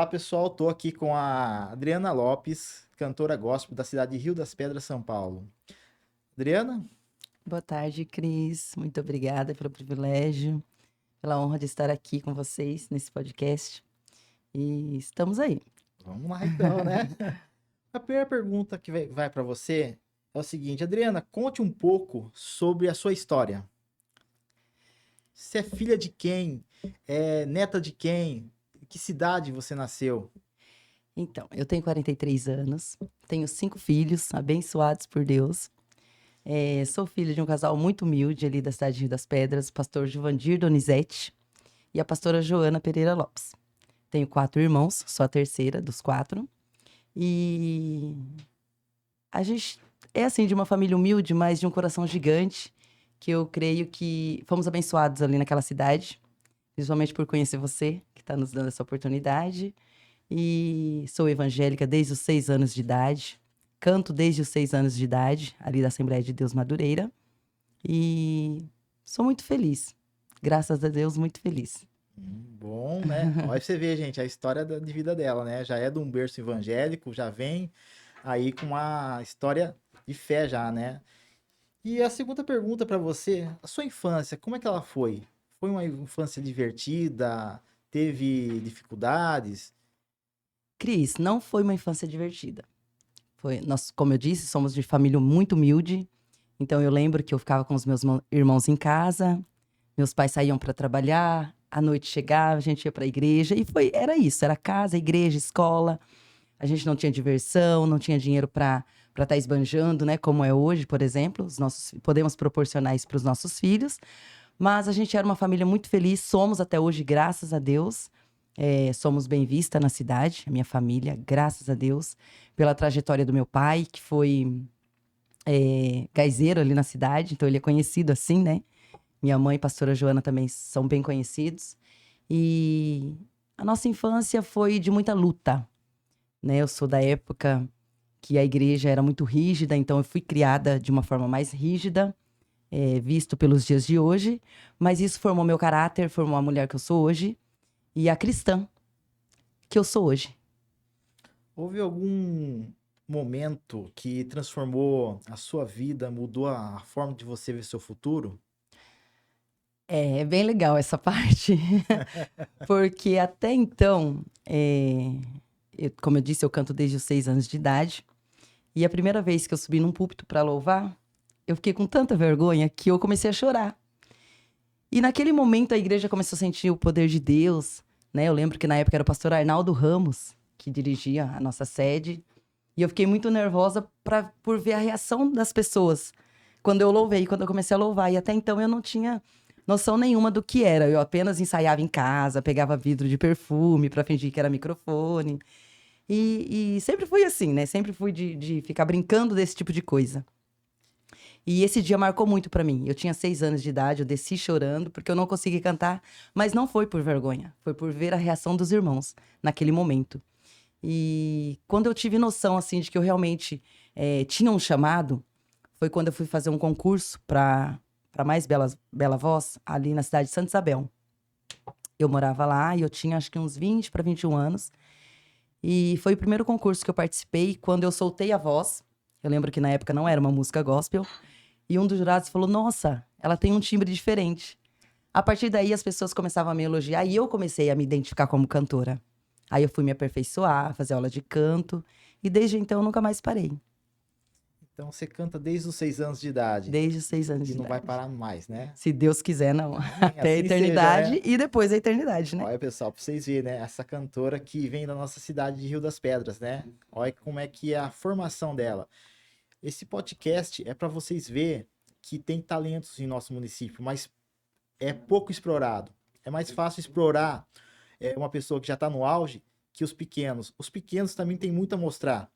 Olá, pessoal. Tô aqui com a Adriana Lopes, cantora gospel da cidade de Rio das Pedras, São Paulo. Adriana, Boa tarde, Cris. Muito obrigada pelo privilégio, pela honra de estar aqui com vocês nesse podcast. E estamos aí. vamos lá então, né? A primeira pergunta que vai para você é o seguinte: Adriana, conte um pouco sobre a sua história. Você é filha de quem? É neta de quem? Em que cidade você nasceu? Então, eu tenho 43 anos, tenho 5 filhos, abençoados por Deus. Sou filha de um casal muito humilde ali da cidade de Rio das Pedras, o pastor Juvandir Donizete e a pastora Joana Pereira Lopes. Tenho 4 irmãos, sou a terceira dos 4. E a gente é assim, de uma família humilde, mas de um coração gigante, que eu creio que fomos abençoados ali naquela cidade, principalmente por conhecer você, que está nos dando essa oportunidade. E sou evangélica desde os 6 anos de idade, canto desde os 6 anos de idade, ali da Assembleia de Deus Madureira. E sou muito feliz, graças a Deus, muito feliz. Bom, né? Olha pra você ver, gente, a história de vida dela, né? Já é de um berço evangélico, já vem aí com uma história de fé já, né? E a segunda pergunta para você, a sua infância, como é que ela foi? Foi uma infância divertida? Teve dificuldades? Cris, não foi uma infância divertida. Nós, como eu disse, somos de família muito humilde. Então eu lembro que eu ficava com os meus irmãos em casa, meus pais saíam para trabalhar, à noite chegava, a gente ia para a igreja e era isso, era casa, igreja, escola. A gente não tinha diversão, não tinha dinheiro para estar esbanjando, né, como é hoje, por exemplo. Podemos proporcionar isso para os nossos filhos, mas a gente era uma família muito feliz, somos até hoje, graças a Deus. Somos bem vista na cidade, a minha família, graças a Deus, pela trajetória do meu pai, que foi gaizeiro ali na cidade, então ele é conhecido assim, né? Minha mãe, pastora Joana, também são bem conhecidos. E a nossa infância foi de muita luta, né? Eu sou da época que a igreja era muito rígida, então eu fui criada de uma forma mais rígida, visto pelos dias de hoje, mas isso formou meu caráter, formou a mulher que eu sou hoje e a cristã que eu sou hoje. Houve algum momento que transformou a sua vida, mudou a forma de você ver seu futuro? É bem legal essa parte, porque até então, como eu disse, eu canto desde os 6 anos de idade. E a primeira vez que eu subi num púlpito para louvar, eu fiquei com tanta vergonha que eu comecei a chorar. E naquele momento a igreja começou a sentir o poder de Deus, né? Eu lembro que na época era o pastor Arnaldo Ramos que dirigia a nossa sede. E eu fiquei muito nervosa por ver a reação das pessoas quando eu louvei, quando eu comecei a louvar. E até então eu não tinha noção nenhuma do que era. Eu apenas ensaiava em casa, pegava vidro de perfume para fingir que era microfone. E sempre fui assim, né? Sempre fui de ficar brincando desse tipo de coisa. E esse dia marcou muito pra mim. Eu tinha 6 anos de idade, eu desci chorando porque eu não consegui cantar, mas não foi por vergonha, foi por ver a reação dos irmãos naquele momento. E quando eu tive noção, assim, de que eu realmente tinha um chamado, foi quando eu fui fazer um concurso para mais Bela Voz, ali na cidade de Santa Isabel. Eu morava lá e eu tinha acho que uns 20 para 21 anos. E foi o primeiro concurso que eu participei quando eu soltei a voz. Eu lembro que na época não era uma música gospel. E um dos jurados falou: Nossa, ela tem um timbre diferente. A partir daí, as pessoas começavam a me elogiar e eu comecei a me identificar como cantora. Aí eu fui me aperfeiçoar, fazer aula de canto. E desde então, eu nunca mais parei. Então você canta desde os 6 anos de idade Desde os 6 anos e de não vai idade. parar mais, né? Se Deus quiser, não. Amém. Até a Assim seja, né? eternidade e depois a eternidade, né? Olha, pessoal, pra vocês verem, né? Essa cantora que vem da nossa cidade de Rio das Pedras, né? Olha como é que é a formação dela. Esse podcast é para vocês ver que tem talentos em nosso município, mas é pouco explorado. É mais fácil explorar uma pessoa que já está no auge que os pequenos. Os pequenos também têm muito a mostrar.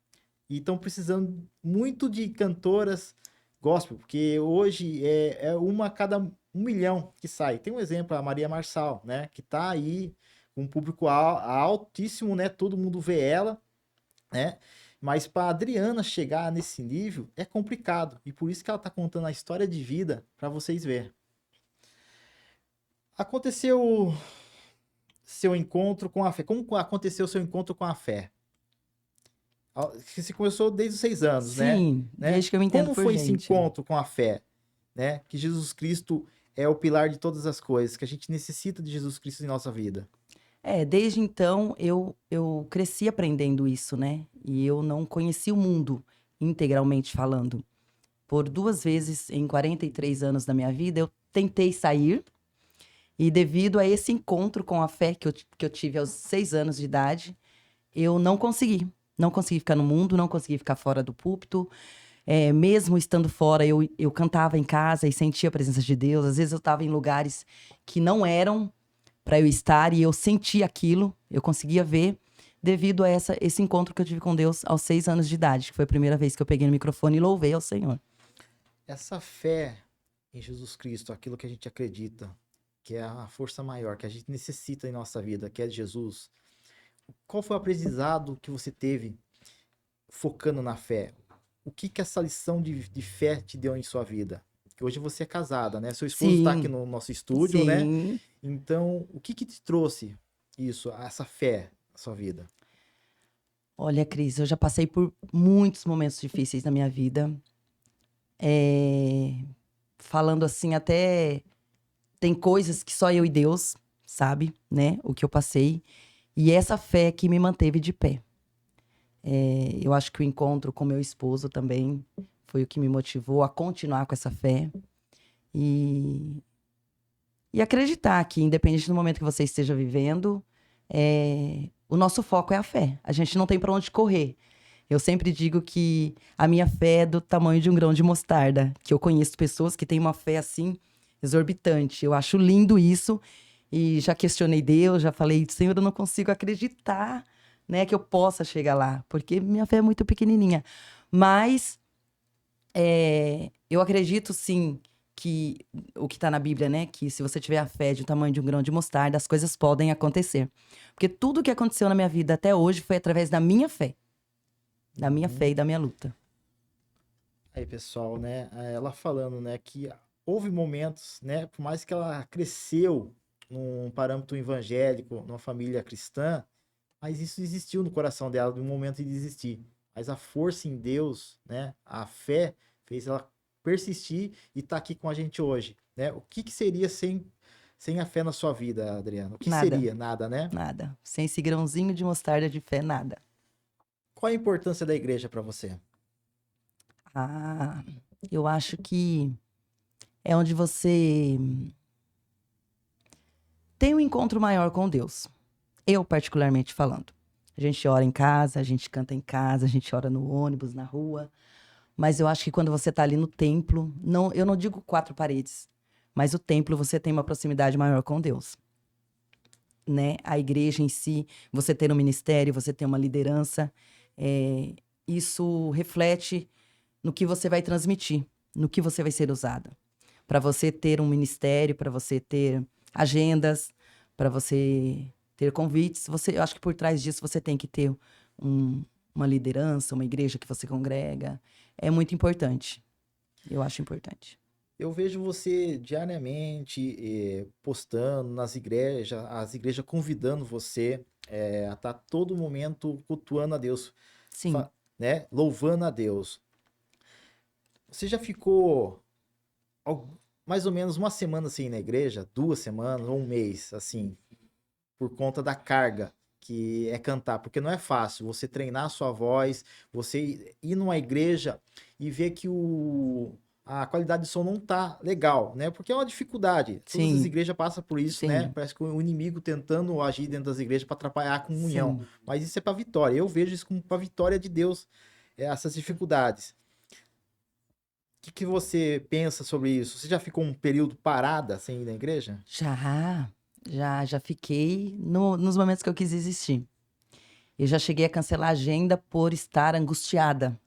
E estão precisando muito de cantoras gospel, porque hoje é uma a cada 1 milhão que sai. Tem um exemplo, a Maria Marçal, né? Que tá aí com um público altíssimo, né? Todo mundo vê ela, né? Mas para Adriana chegar nesse nível é complicado. E por isso que ela tá contando a história de vida para vocês verem. Aconteceu seu encontro com a fé? Como aconteceu o seu encontro com a fé? Você começou desde os 6 anos, Sim, né? desde que eu me entendo Como por foi esse gente. encontro com a fé, né? Que Jesus Cristo é o pilar de todas as coisas, que a gente necessita de Jesus Cristo em nossa vida. Desde então eu cresci aprendendo isso, né? E eu não conheci o mundo integralmente falando. Por 2 vezes em 43 anos da minha vida, eu tentei sair. E devido a esse encontro com a fé que eu tive aos 6 anos de idade, eu não consegui. Não consegui ficar no mundo, não consegui ficar fora do púlpito. Mesmo estando fora, eu cantava em casa e sentia a presença de Deus. Às vezes eu estava em lugares que não eram para eu estar e eu sentia aquilo, eu conseguia ver, devido a esse encontro que eu tive com Deus aos 6 anos de idade, que foi a primeira vez que eu peguei no microfone e louvei ao Senhor. Essa fé em Jesus Cristo, aquilo que a gente acredita, que é a força maior, que a gente necessita em nossa vida, que é Jesus. Qual foi o aprendizado que você teve focando na fé? O que que essa lição de fé te deu em sua vida? Que hoje você é casada, né? Seu esposo está aqui Sim, no nosso estúdio, né? sim. Então, o que que te trouxe isso, essa fé na sua vida? Olha, Cris, eu já passei por muitos momentos difíceis na minha vida. Falando assim, até tem coisas que só eu e Deus sabe, né? O que eu passei. E essa fé que me manteve de pé. Eu acho que o encontro com meu esposo também foi o que me motivou a continuar com essa fé. E, e acreditar que, independente do momento que você esteja vivendo, o nosso foco é a fé. A gente não tem para onde correr. Eu sempre digo que a minha fé é do tamanho de um grão de mostarda. Que eu conheço pessoas que têm uma fé assim exorbitante. Eu acho lindo isso. E já questionei Deus, já falei, Senhor, eu não consigo acreditar, né, que eu possa chegar lá, porque minha fé é muito pequenininha. Mas eu acredito, sim, que o que está na Bíblia, né, que se você tiver a fé do tamanho de um grão de mostarda, as coisas podem acontecer. Porque tudo que aconteceu na minha vida até hoje foi através da minha fé. Da minha fé e da minha luta. Aí, pessoal, né? Ela falando, né, que houve momentos, né, por mais que ela cresceu num parâmetro evangélico, numa família cristã, mas isso existiu no coração dela, de um momento de desistir. Mas a força em Deus, né, a fé fez ela persistir e estar aqui com a gente hoje, né? O que que seria sem a fé na sua vida, Adriana? O que Nada, seria? Nada, né? nada. Sem esse grãozinho de mostarda de fé, nada. Qual a importância da igreja para você? Ah, eu acho que é onde você tem um encontro maior com Deus. Eu, particularmente falando. A gente ora em casa, a gente canta em casa, a gente ora no ônibus, na rua. Mas eu acho que quando você tá ali no templo, não, eu não digo 4 paredes, mas o templo você tem uma proximidade maior com Deus, né? A igreja em si, você ter um ministério, você ter uma liderança, isso reflete no que você vai transmitir, no que você vai ser usada. Para você ter um ministério, para você ter agendas, para você ter convites, eu acho que por trás disso você tem que ter uma liderança, uma igreja que você congrega. É muito importante. Eu acho importante. Eu vejo você diariamente postando nas igrejas, as igrejas convidando você a estar todo momento cultuando a Deus, Sim. né? Louvando a Deus. Você já ficou mais ou menos uma semana assim na igreja, 2 semanas ou um mês, assim, por conta da carga que é cantar, porque não é fácil você treinar a sua voz, você ir numa igreja e ver que a qualidade de som não tá legal, né? Porque é uma dificuldade. Todas as Sim, igrejas passam por isso, né? sim, Parece que o inimigo tentando agir dentro das igrejas para atrapalhar a comunhão. sim. Mas isso é para vitória. Eu vejo isso como para vitória de Deus, essas dificuldades. O que você pensa sobre isso? Você já ficou um período parada sem ir na igreja? Já fiquei nos momentos que eu quis existir. Eu já cheguei a cancelar a agenda por estar angustiada.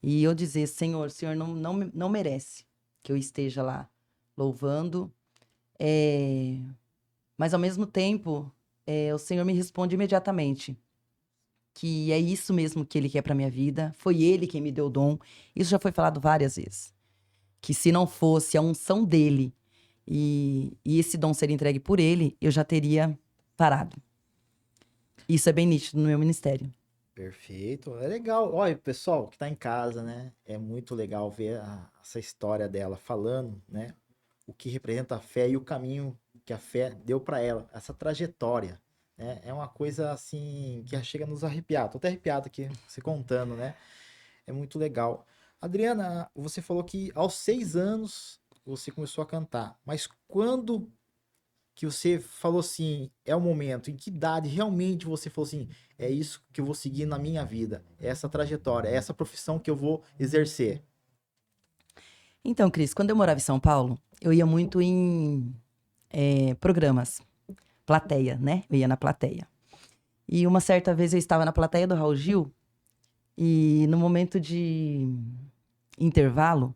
E eu dizer, Senhor, o Senhor não merece que eu esteja lá louvando. Mas ao mesmo tempo, o Senhor me responde imediatamente que é isso mesmo que Ele quer para minha vida. Foi Ele quem me deu o dom. Isso já foi falado várias vezes. Que se não fosse a unção dele e esse dom ser entregue por Ele, eu já teria parado. Isso é bem nítido no meu ministério. Perfeito, é legal. Olha, pessoal que tá em casa, né? É muito legal ver essa história dela falando, né? O que representa a fé e o caminho que a fé deu para ela, essa trajetória, né? É uma coisa assim que chega a nos arrepiar. Tô até arrepiado aqui, você contando, né? É muito legal. Adriana, você falou que aos 6 anos você começou a cantar, mas quando que você falou assim, é o momento, em que idade realmente você falou assim, é isso que eu vou seguir na minha vida, é essa trajetória, é essa profissão que eu vou exercer? Então, Cris, quando eu morava em São Paulo, eu ia muito em programas, plateia, né? Eu ia na plateia. E uma certa vez eu estava na plateia do Raul Gil e no momento de intervalo,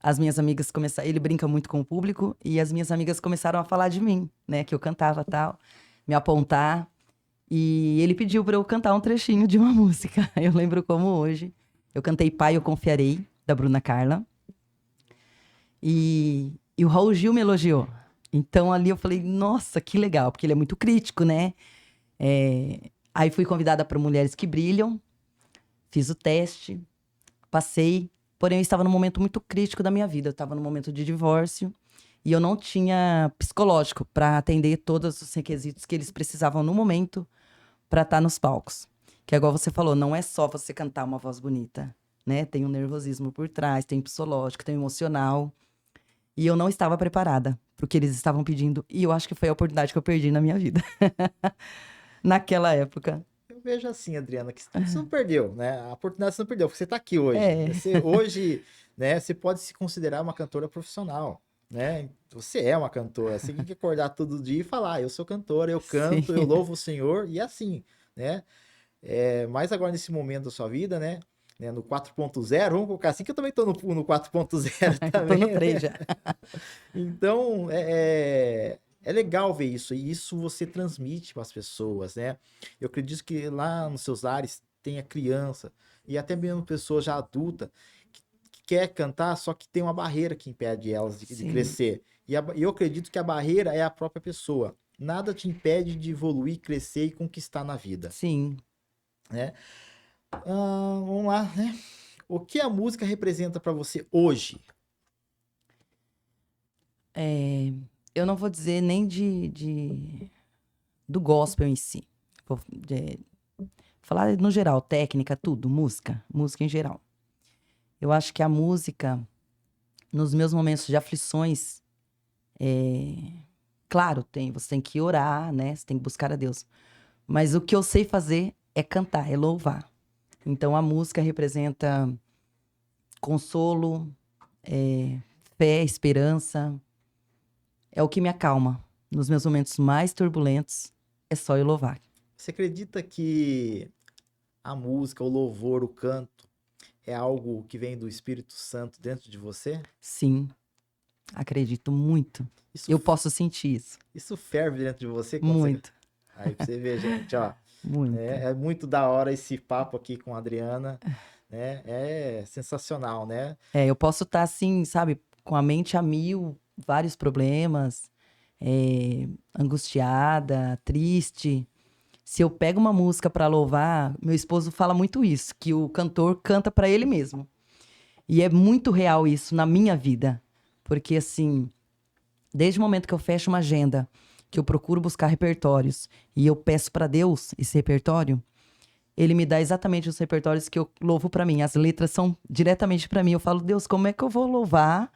as minhas amigas começaram... Ele brinca muito com o público e as minhas amigas começaram a falar de mim, né? Que eu cantava tal, me apontar. E ele pediu para eu cantar um trechinho de uma música. Eu lembro como hoje. Eu cantei Pai, Eu Confiarei, da Bruna Carla. E o Raul Gil me elogiou. Então ali eu falei, nossa, que legal, porque ele é muito crítico, né? Aí fui convidada para Mulheres que Brilham, fiz o teste, passei. Porém, eu estava num momento muito crítico da minha vida. Eu estava num momento de divórcio e eu não tinha psicológico para atender todos os requisitos que eles precisavam no momento para estar nos palcos. Que é igual você falou, não é só você cantar uma voz bonita, né? Tem um nervosismo por trás, tem psicológico, tem emocional. E eu não estava preparada para o que eles estavam pedindo. E eu acho que foi a oportunidade que eu perdi na minha vida. Naquela época. Eu vejo assim, Adriana, que você não perdeu, né? A oportunidade você não perdeu, porque você tá aqui hoje. É, Você hoje, né, você pode se considerar uma cantora profissional, né? Você é uma cantora, você tem que acordar todo dia e falar, eu sou cantora, eu sim, canto, eu louvo o Senhor, e assim, né? Mas agora nesse momento da sua vida, né, no 4.0, vamos colocar assim, que eu também tô no 4.0 eu tô no também, 3 né? já. Então, é legal ver isso, e isso você transmite para as pessoas, né? Eu acredito que lá nos seus lares tenha criança, e até mesmo pessoa já adulta, que quer cantar, só que tem uma barreira que impede elas de Sim, crescer. E eu acredito que a barreira é a própria pessoa. Nada te impede de evoluir, crescer e conquistar na vida, sim. né? Vamos lá, né? O que a música representa para você hoje? É, eu não vou dizer nem do gospel em si. Vou falar no geral, técnica, tudo, música em geral. Eu acho que a música, nos meus momentos de aflições, claro, você tem que orar, né? Você tem que buscar a Deus. Mas o que eu sei fazer é cantar, é louvar. Então a música representa consolo, fé, esperança. É o que me acalma. Nos meus momentos mais turbulentos, é só eu louvar. Você acredita que a música, o louvor, o canto é algo que vem do Espírito Santo dentro de você? Sim, acredito muito. Isso, Eu posso sentir isso. isso ferve dentro de você quando você. Muito, Aí pra você ver, gente, ó. muito. É muito da hora esse papo aqui com a Adriana, né? É sensacional, né? Eu posso estar assim, sabe, com a mente a mil, vários problemas, angustiada, triste. Se eu pego uma música para louvar, meu esposo fala muito isso, que o cantor canta para ele mesmo. E é muito real isso na minha vida. Porque, assim, desde o momento que eu fecho uma agenda, que eu procuro buscar repertórios e eu peço para Deus esse repertório, ele me dá exatamente os repertórios que eu louvo para mim. As letras são diretamente para mim. Eu falo, Deus, como é que eu vou louvar?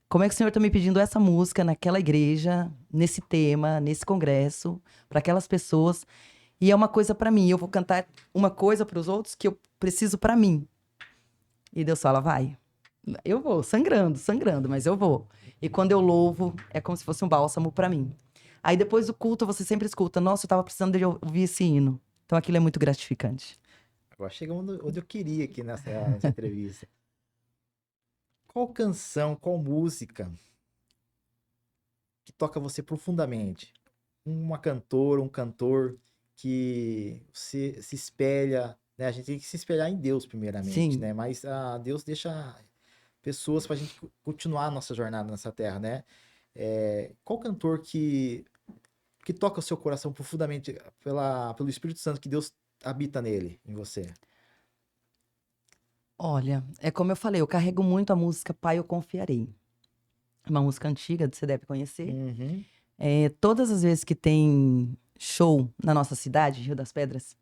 Como é que o Senhor está me pedindo essa música naquela igreja, nesse tema, nesse congresso, para aquelas pessoas? E é uma coisa para mim. Eu vou cantar uma coisa para os outros que eu preciso para mim. E Deus fala, vai. Eu vou, sangrando, sangrando, mas eu vou. E quando eu louvo, é como se fosse um bálsamo para mim. Aí depois do culto, você sempre escuta, nossa, eu tava precisando de ouvir esse hino. Então aquilo é muito gratificante. Agora chegamos onde eu queria aqui nessa entrevista. Qual canção, qual música que toca você profundamente? Uma cantora, um cantor que você se espelha, né? A gente tem que se espelhar em Deus primeiramente, Sim, né? Mas Deus deixa pessoas para a gente continuar a nossa jornada nessa terra, né? Qual cantor que que toca o seu coração profundamente pelo Espírito Santo que Deus habita nele, em você? Olha, é como eu falei, eu carrego muito a música Pai, eu confiarei. É uma música antiga, você deve conhecer. Uhum. Todas as vezes que tem show na nossa cidade, Rio das Pedras,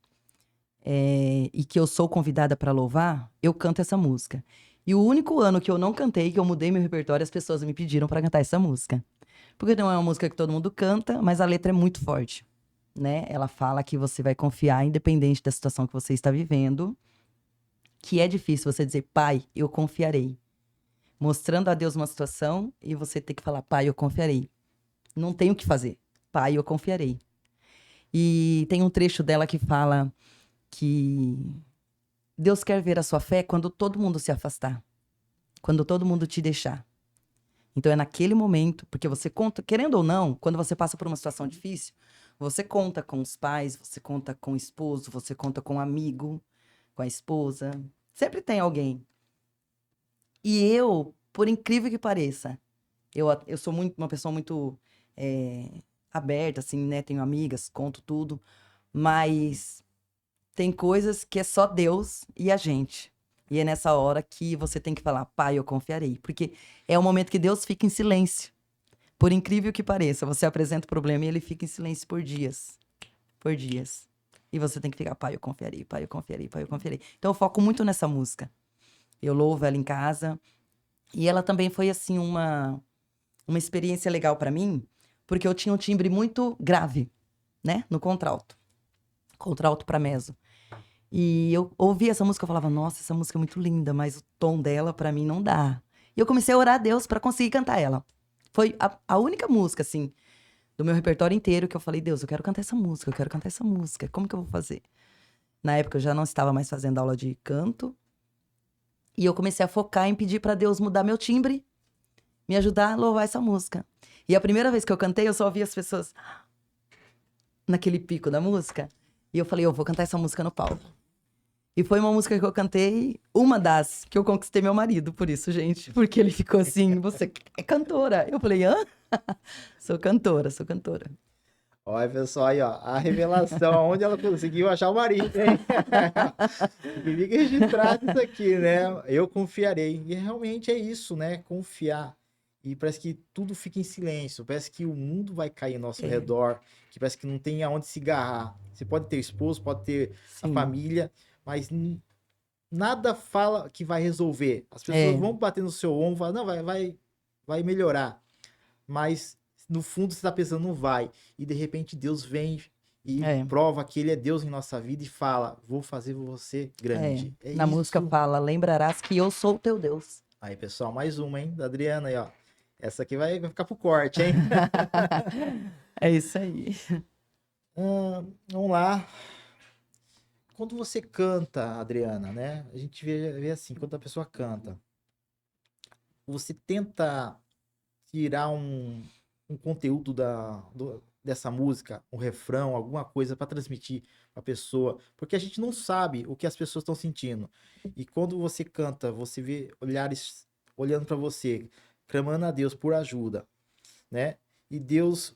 e que eu sou convidada para louvar, eu canto essa música. E o único ano que eu não cantei, que eu mudei meu repertório, as pessoas me pediram para cantar essa música. Porque não é uma música que todo mundo canta, mas a letra é muito forte, né? Ela fala que você vai confiar, independente da situação que você está vivendo, que é difícil você dizer, pai, eu confiarei. Mostrando a Deus uma situação e você ter que falar, pai, eu confiarei. Não tem o que fazer. Pai, eu confiarei. E tem um trecho dela que fala que Deus quer ver a sua fé quando todo mundo se afastar, quando todo mundo te deixar. Então é naquele momento, porque você conta, querendo ou não, quando você passa por uma situação difícil, você conta com os pais, você conta com o esposo, você conta com um amigo, com a esposa. Sempre tem alguém. E eu, por incrível que pareça, eu sou uma pessoa muito aberta, assim, né? Tenho amigas, conto tudo, mas tem coisas que é só Deus e a gente. E é nessa hora que você tem que falar, pai, eu confiarei. Porque é o momento que Deus fica em silêncio. Por incrível que pareça, você apresenta o problema e ele fica em silêncio por dias. Por dias. E você tem que ficar, pai, eu confiarei, pai, eu confiarei, pai, eu confiarei. Então eu foco muito nessa música. Eu louvo ela em casa. E ela também foi, assim, uma experiência legal pra mim, porque eu tinha um timbre muito grave, né? No contralto. Contralto pra mezzo. E eu ouvia essa música, eu falava, nossa, essa música é muito linda, mas o tom dela pra mim não dá. E eu comecei a orar a Deus pra conseguir cantar ela. Foi a única música, assim, do meu repertório inteiro que eu falei, Deus, eu quero cantar essa música, eu quero cantar essa música. Como que eu vou fazer? Na época eu já não estava mais fazendo aula de canto. E eu comecei a focar em pedir pra Deus mudar meu timbre, me ajudar a louvar essa música. E a primeira vez que eu cantei, eu só ouvi as pessoas naquele pico da música. E eu falei, eu vou cantar essa música no palco. E foi uma música que eu cantei, uma das que eu conquistei meu marido, por isso, gente. Porque ele ficou assim, você é cantora. Eu falei, hã? Sou cantora, sou cantora. Olha, pessoal, aí, ó, a revelação, onde ela conseguiu achar o marido, hein? E fica registrado isso aqui, né? Eu confiarei. E realmente é isso, né? Confiar. E parece que tudo fica em silêncio, parece que o mundo vai cair ao nosso redor, que parece que não tem aonde se agarrar. Você pode ter esposo, pode ter a Sim. família, mas nada fala que vai resolver. As pessoas vão bater no seu ombro, falar, não, vai melhorar. Mas no fundo você está pensando, não vai. E de repente Deus vem e prova que Ele é Deus em nossa vida e fala, vou fazer você grande. É Na isso. música fala, lembrarás que eu sou o teu Deus. Aí, pessoal, mais uma, hein? Da Adriana aí, ó. Essa aqui vai ficar pro corte, hein? É isso aí. Vamos lá. Quando você canta, Adriana, né? A gente vê assim, quando a pessoa canta, você tenta tirar um conteúdo dessa música, um refrão, alguma coisa para transmitir para a pessoa, porque a gente não sabe o que as pessoas estão sentindo. E quando você canta, você vê olhares olhando para você, clamando a Deus por ajuda, né? E Deus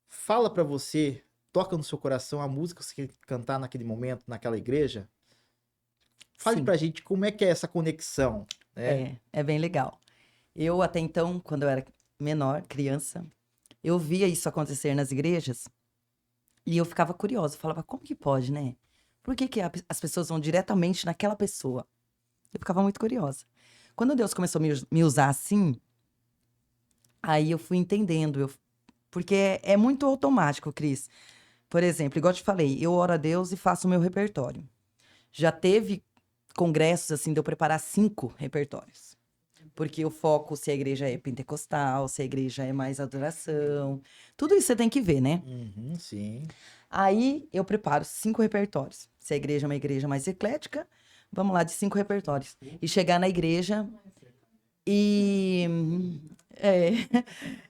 fala para você, toca no seu coração a música que você quer cantar naquele momento, naquela igreja. Fale pra gente como é que é essa conexão, né? É bem legal. Eu até então, quando eu era menor, criança, eu via isso acontecer nas igrejas e eu ficava curiosa, falava, como que pode, né? Por que que as pessoas vão diretamente naquela pessoa? Eu ficava muito curiosa. Quando Deus começou a me usar assim, aí eu fui entendendo, porque é muito automático, Cris. Por exemplo, igual eu te falei, eu oro a Deus e faço o meu repertório. Já teve congressos, assim, de eu preparar 5 repertórios. Porque eu foco se a igreja é pentecostal, se a igreja é mais adoração. Tudo isso você tem que ver, né? Uhum, sim. Aí eu preparo 5 repertórios. Se a igreja é uma igreja mais eclética, vamos lá, de 5 repertórios. E chegar na igreja e.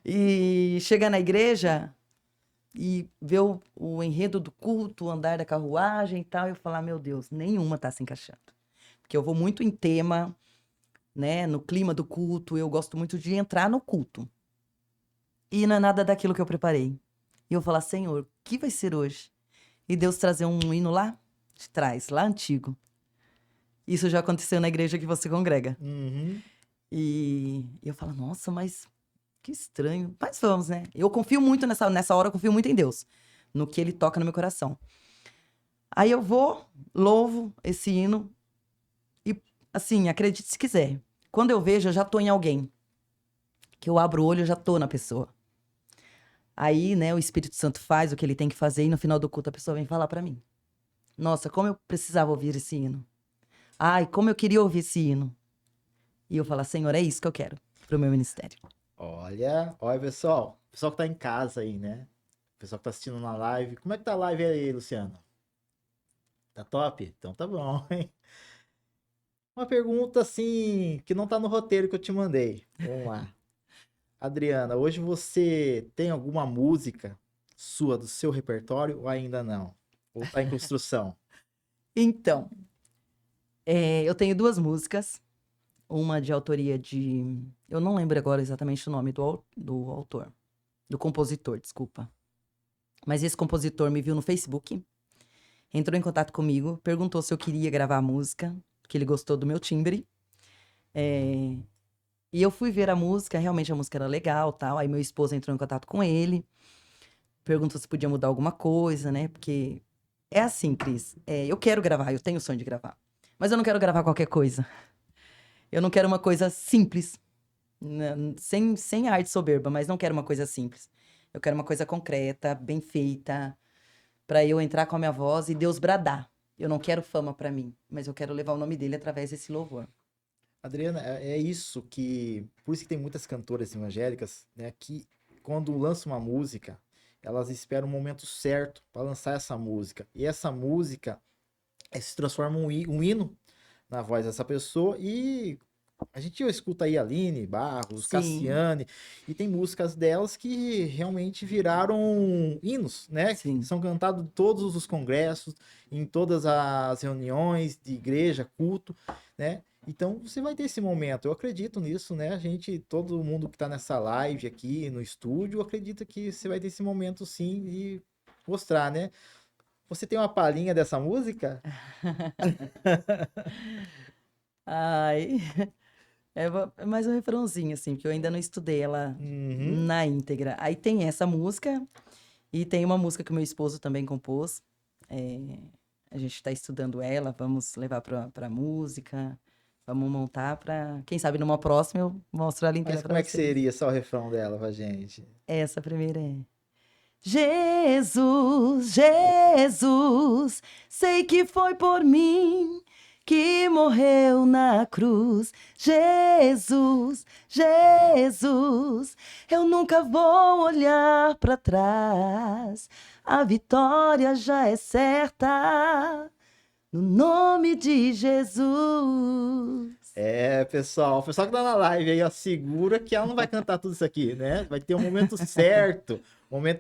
E chegar na igreja e ver o enredo do culto, o andar da carruagem e tal, e eu falar, meu Deus, nenhuma tá se encaixando. Porque eu vou muito em tema, né, no clima do culto, eu gosto muito de entrar no culto. E não é nada daquilo que eu preparei. E eu falar, Senhor, o que vai ser hoje? E Deus trazer um hino lá de trás, lá antigo. Isso já aconteceu na igreja que você congrega. Uhum. E eu falo, nossa, mas que estranho. Mas vamos, né? Eu confio muito nessa hora, eu confio muito em Deus, no que ele toca no meu coração. Aí eu vou, louvo esse hino e, assim, acredite se quiser. Quando eu vejo, eu já tô em alguém. Que eu abro o olho, eu já tô na pessoa. Aí, né, o Espírito Santo faz o que ele tem que fazer e no final do culto a pessoa vem falar pra mim. Nossa, como eu precisava ouvir esse hino. Ai, como eu queria ouvir esse hino. E eu falo, Senhor, é isso que eu quero pro meu ministério. Olha, pessoal que tá em casa aí, né? Pessoal que tá assistindo na live. Como é que tá a live aí, Luciano? Tá top? Então tá bom, hein? Uma pergunta assim, que não tá no roteiro que eu te mandei. Vamos lá. Adriana, hoje você tem alguma música sua do seu repertório ou ainda não? Ou tá em construção? Então, eu tenho duas músicas. Uma de autoria de... Eu não lembro agora exatamente o nome do autor. Do compositor, desculpa. Mas esse compositor me viu no Facebook, entrou em contato comigo, perguntou se eu queria gravar a música, que ele gostou do meu timbre. E eu fui ver a música, realmente a música era legal, tal. Aí meu esposo entrou em contato com ele, perguntou se podia mudar alguma coisa, né? Porque é assim, Cris, eu quero gravar, eu tenho o sonho de gravar. Mas eu não quero gravar qualquer coisa. Eu não quero uma coisa simples, sem arte soberba, mas não quero uma coisa simples. Eu quero uma coisa concreta, bem feita, para eu entrar com a minha voz e Deus bradar. Eu não quero fama para mim, mas eu quero levar o nome dele através desse louvor. Adriana, é isso que. Por isso que tem muitas cantoras evangélicas, né? Que quando lançam uma música, elas esperam o momento certo para lançar essa música. E essa música se transforma um hino na voz dessa pessoa e a gente escuta aí a Aline Barros, Sim, Cassiane, e tem músicas delas que realmente viraram hinos, né? Que sim. são cantados em todos os congressos, em todas as reuniões de igreja, culto, né? Então você vai ter esse momento, eu acredito nisso, né? A gente, todo mundo que tá nessa live aqui no estúdio, acredita que você vai ter esse momento sim de mostrar, né? Você tem uma palhinha dessa música? Ai, é mais um refrãozinho, assim, porque eu ainda não estudei ela Uhum. na íntegra. Aí tem essa música e tem uma música que o meu esposo também compôs. É, a gente está estudando ela, vamos levar para música, vamos montar para, quem sabe numa próxima eu mostro ela Mas inteira como para é que vocês. seria só o refrão dela pra gente? Essa primeira é: Jesus, Jesus, sei que foi por mim que morreu na cruz. Jesus, Jesus, eu nunca vou olhar para trás. A vitória já é certa. No nome de Jesus. Pessoal, o pessoal que tá na live aí, ó, segura que ela não vai cantar tudo isso aqui, né? Vai ter um momento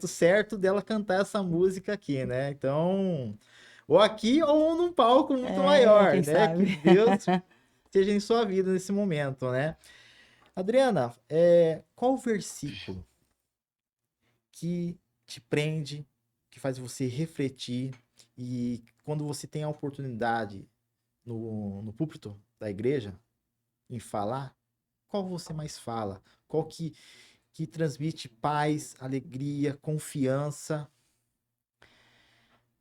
certo dela cantar essa música aqui, né? Então, ou aqui ou num palco muito maior, Quem né? Que sabe? Deus esteja em sua vida nesse momento, né? Adriana, qual o versículo que te prende, que faz você refletir e quando você tem a oportunidade no púlpito da igreja em falar, qual você mais fala? Qual que transmite paz, alegria, confiança?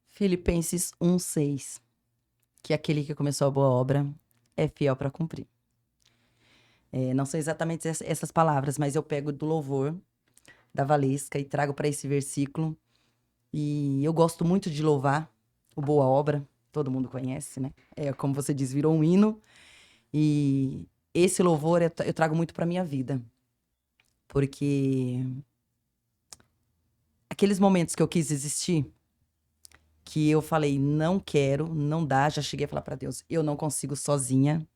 Filipenses 1:6, que aquele que começou a boa obra é fiel para cumprir. Não são exatamente essas palavras, mas eu pego do louvor da Valesca e trago para esse versículo. E eu gosto muito de louvar o Boa Obra, todo mundo conhece, né? Como você diz, virou um hino. E esse louvor eu trago muito para minha vida, porque aqueles momentos que eu quis desistir, que eu falei, não quero, não dá, já cheguei a falar para Deus, eu não consigo sozinha,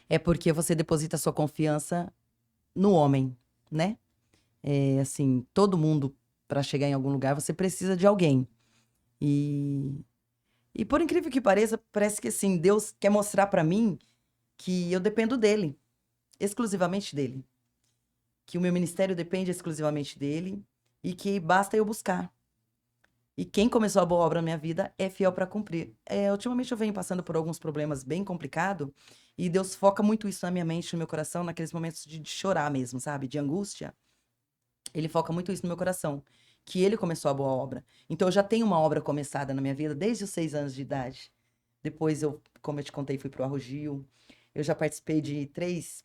é porque você deposita sua confiança no homem, né? Assim, todo mundo, para chegar em algum lugar, você precisa de alguém. E, e por incrível que pareça, parece que assim, Deus quer mostrar para mim que eu dependo dele, exclusivamente dele. Que o meu ministério depende exclusivamente dele e que basta eu buscar. E quem começou a boa obra na minha vida é fiel para cumprir. Ultimamente eu venho passando por alguns problemas bem complicados e Deus foca muito isso na minha mente, no meu coração, naqueles momentos de chorar mesmo, sabe? De angústia. Ele foca muito isso no meu coração, que ele começou a boa obra. Então eu já tenho uma obra começada na minha vida desde os 6 anos de idade. Depois eu, como eu te contei, fui pro Arrogio. Eu já participei de 3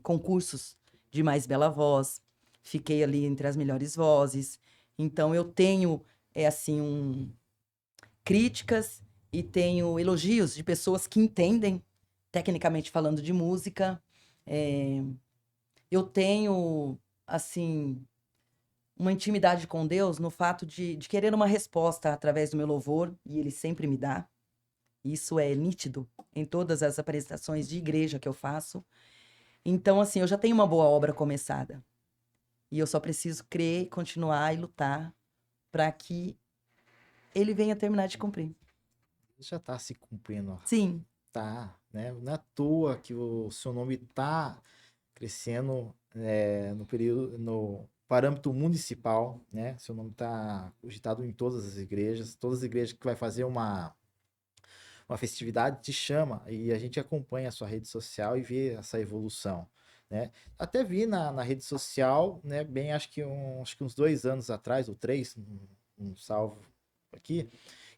concursos de Mais Bela Voz. Fiquei ali entre as melhores vozes. Então eu tenho, assim, críticas e tenho elogios de pessoas que entendem, tecnicamente falando, de música. É, eu tenho, assim, uma intimidade com Deus no fato de querer uma resposta através do meu louvor, e Ele sempre me dá. Isso é nítido em todas as apresentações de igreja que eu faço. Então, assim, eu já tenho uma boa obra começada. E eu só preciso crer, continuar e lutar para que Ele venha terminar de cumprir. Já tá se cumprindo, Sim, tá, né? Não é à toa que o seu nome tá crescendo no período, no parâmetro municipal, né? Seu nome tá cogitado em todas as igrejas que vai fazer uma festividade te chama e a gente acompanha a sua rede social e vê essa evolução, né? Até vi na rede social, né? Bem, acho que uns 2 anos atrás ou 3, um salvo aqui,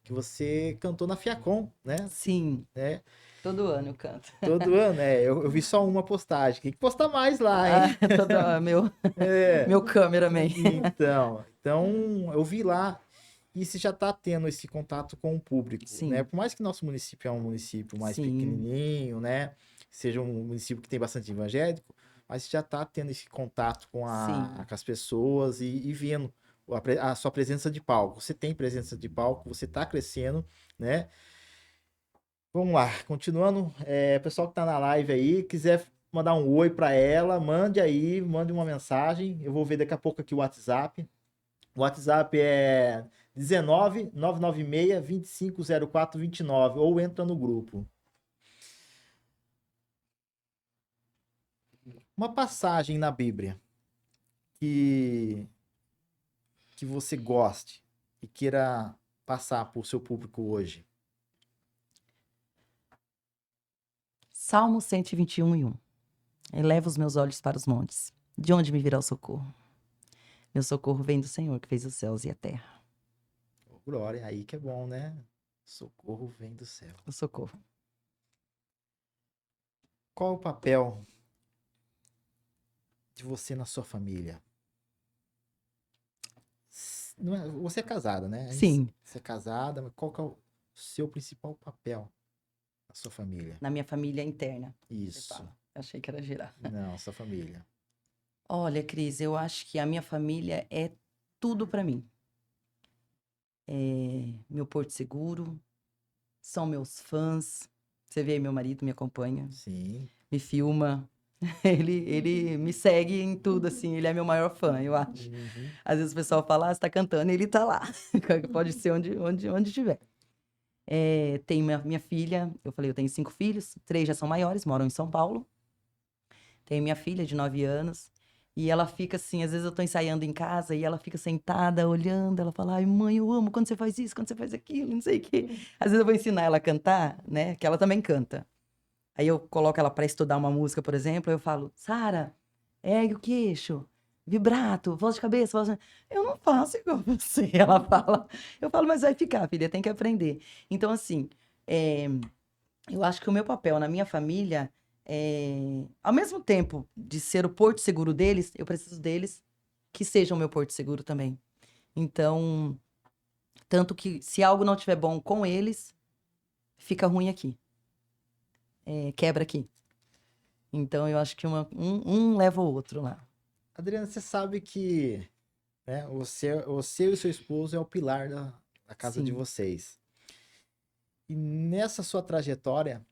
que você cantou na Fiacon, né? sim. Né? Todo ano eu canto. Todo ano, eu vi só uma postagem. Tem que postar mais lá, hein? Ah, É, meu cameraman. então, eu vi lá e você já está tendo esse contato com o público, né? Sim, Por mais que nosso município é um município mais sim, pequenininho, né? Seja um município que tem bastante evangélico, mas você já está tendo esse contato sim. com as pessoas e vendo a sua presença de palco. Você tem presença de palco, você está crescendo, né? Vamos lá, continuando, pessoal que tá na live aí, quiser mandar um oi para ela, mande aí, mande uma mensagem. Eu vou ver daqui a pouco aqui o WhatsApp. O WhatsApp é 19 996 2504 29 ou entra no grupo. Uma passagem na Bíblia que que você goste e queira passar para o seu público hoje. Salmo 121:1. Eleva os meus olhos para os montes. De onde me virá o socorro? Meu socorro vem do Senhor, que fez os céus e a terra. Ô, glória, aí que é bom, né? Socorro vem do céu. O socorro. Qual o papel de você na sua família? Você é casada, né? Sim, Você é casada, mas qual que é o seu principal papel na sua família? na minha família interna. Você Isso. fala. Achei que era geral. Não, sua família. Olha, Cris, eu acho que a minha família é tudo para mim. É meu porto seguro, são meus fãs. Você vê aí, meu marido me acompanha, Sim. me filma. Ele me segue em tudo, assim. Ele é meu maior fã, eu acho. Uhum. Às vezes o pessoal fala, você tá cantando, e ele tá lá. Pode ser onde estiver. Tem minha filha, eu falei, eu tenho 5 filhos, 3 já são maiores, moram em São Paulo. Tenho minha filha de 9 anos, e ela fica assim, às vezes eu tô ensaiando em casa, e ela fica sentada, olhando, ela fala, ai mãe, eu amo quando você faz isso, quando você faz aquilo, não sei o quê. Às vezes eu vou ensinar ela a cantar, né, que ela também canta. Aí eu coloco ela para estudar uma música, por exemplo, eu falo, Sara, ergue o queixo, vibrato, voz de cabeça, voz... Eu não faço igual você, ela fala. Eu falo, mas vai ficar, filha, tem que aprender. Então, assim, eu acho que o meu papel na minha família ao mesmo tempo de ser o porto seguro deles, eu preciso deles que sejam o meu porto seguro também. Então, tanto que se algo não estiver bom com eles, fica ruim aqui, quebra aqui. Então, eu acho que um leva o outro lá. Adriana, você sabe que, né, você e o seu esposo é o pilar da casa de Sim, vocês. E nessa sua trajetória,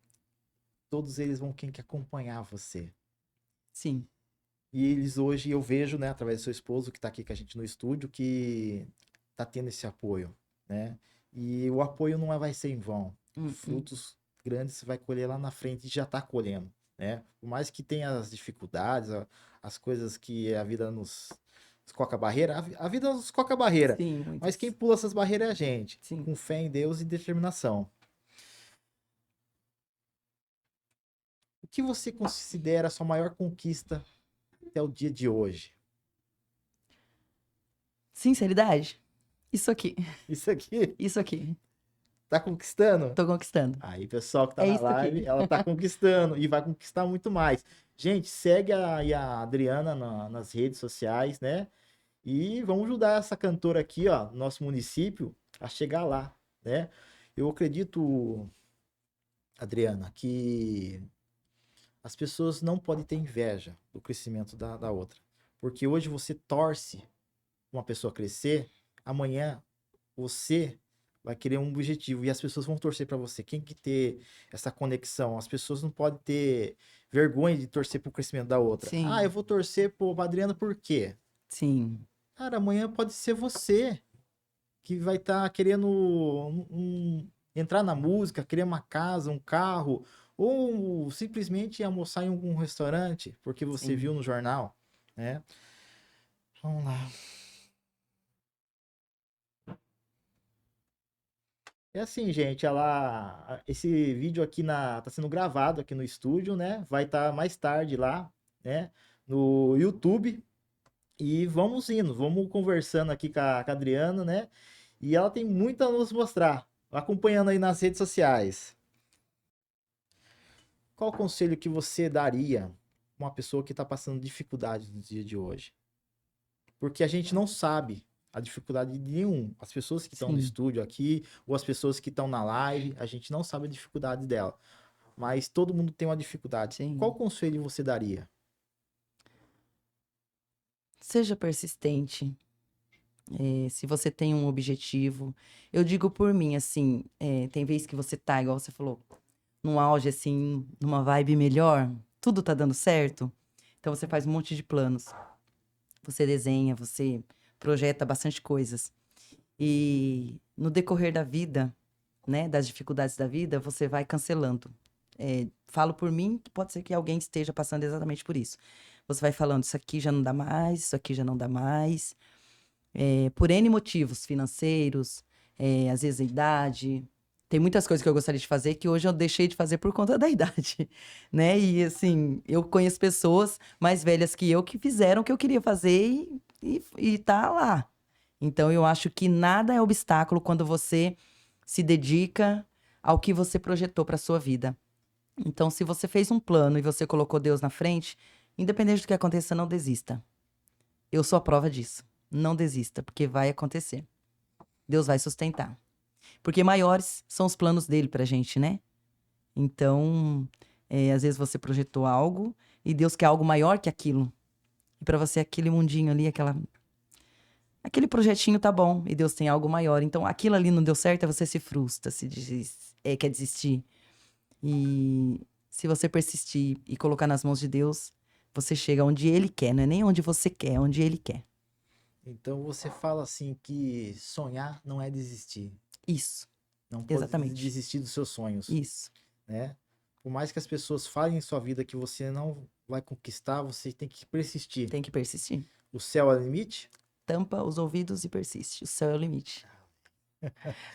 todos eles vão ter que acompanhar você. sim, E eles hoje, eu vejo, né, através do seu esposo, que está aqui com a gente no estúdio, que tá tendo esse apoio, né? E o apoio não vai ser em vão. hum, hum, Frutos grandes você vai colher lá na frente e já está colhendo, né? Por mais que tenha as dificuldades, as coisas que a vida escoca a barreira, a vida escoca a barreira. Sim, Mas muitas. quem pula essas barreiras é a gente, Sim. com fé em Deus e determinação. O que você considera a sua maior conquista até o dia de hoje? Sinceridade. Isso aqui. Isso aqui, Isso aqui. tá conquistando? Tô conquistando. Aí, pessoal que tá É na isso aqui. live, ela tá conquistando e vai conquistar muito mais. Gente, segue a Adriana nas redes sociais, né? E vamos ajudar essa cantora aqui, ó, no nosso município, a chegar lá, né? Eu acredito, Adriana, que as pessoas não podem ter inveja do crescimento da outra. Porque hoje você torce uma pessoa crescer, amanhã você vai querer um objetivo e as pessoas vão torcer para você. Quem que ter essa conexão? As pessoas não podem ter vergonha de torcer pro crescimento da outra. Ah, eu Sim, vou torcer pro Adriana por quê? sim, Cara, amanhã pode ser você que vai estar querendo entrar na música, querer uma casa, um carro, ou simplesmente almoçar em algum restaurante, porque você viu sim. no jornal, né? Vamos lá. É assim, gente, esse vídeo aqui tá sendo gravado aqui no estúdio, né? Vai estar mais tarde lá, né? No YouTube. E vamos indo, vamos conversando aqui com a Adriana, né? E ela tem muito a nos mostrar, acompanhando aí nas redes sociais. Qual o conselho que você daria pra uma pessoa que está passando dificuldade no dia de hoje? Porque a gente não sabe a dificuldade de nenhum. As pessoas que estão no Sim, estúdio aqui, ou as pessoas que estão na live, a gente não sabe a dificuldade dela. Mas todo mundo tem uma dificuldade. Qual sim. conselho você daria? Seja persistente. Se você tem um objetivo. Eu digo por mim, assim, tem vezes que você tá, igual você falou, num auge, assim, numa vibe melhor, tudo tá dando certo. Então você faz um monte de planos. Você desenha, você projeta bastante coisas. E no decorrer da vida, né, das dificuldades da vida, você vai cancelando. Falo por mim, que pode ser que alguém esteja passando exatamente por isso. Você vai falando, isso aqui já não dá mais, isso aqui já não dá mais. Por N motivos, financeiros, às vezes a idade. Tem muitas coisas que eu gostaria de fazer que hoje eu deixei de fazer por conta da idade, né? E assim, eu conheço pessoas mais velhas que eu que fizeram o que eu queria fazer e tá lá. Então eu acho que nada é obstáculo quando você se dedica ao que você projetou para sua vida. Então, se você fez um plano e você colocou Deus na frente, independente do que aconteça, não desista. Eu sou a prova disso. Não desista, porque vai acontecer. Deus vai sustentar. Porque maiores são os planos dele pra gente, né? Então, às vezes você projetou algo e Deus quer algo maior que aquilo. E pra você, aquele mundinho ali, aquele projetinho tá bom e Deus tem algo maior. Então, aquilo ali não deu certo, aí você se frustra, quer desistir. E se você persistir e colocar nas mãos de Deus, você chega onde Ele quer, não é nem onde você quer, é onde Ele quer. Então você fala assim que sonhar não é desistir. Isso, Não pode exatamente. desistir dos seus sonhos, Isso. né? Por mais que as pessoas falem em sua vida que você não vai conquistar, você tem que persistir. Tem que persistir. O céu é o limite? Tampa os ouvidos e persiste. O céu é o limite.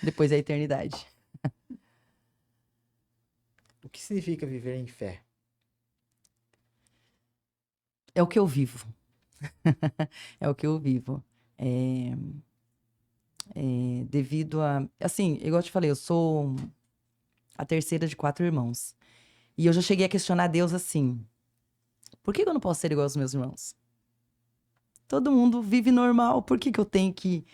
Depois é a eternidade. O que significa viver em fé? É o que eu vivo. É o que eu vivo. É, devido a. Assim, igual eu te falei, eu sou a terceira de 4 irmãos. E eu já cheguei a questionar Deus assim: por que eu não posso ser igual aos meus irmãos? Todo mundo vive normal, por que eu tenho que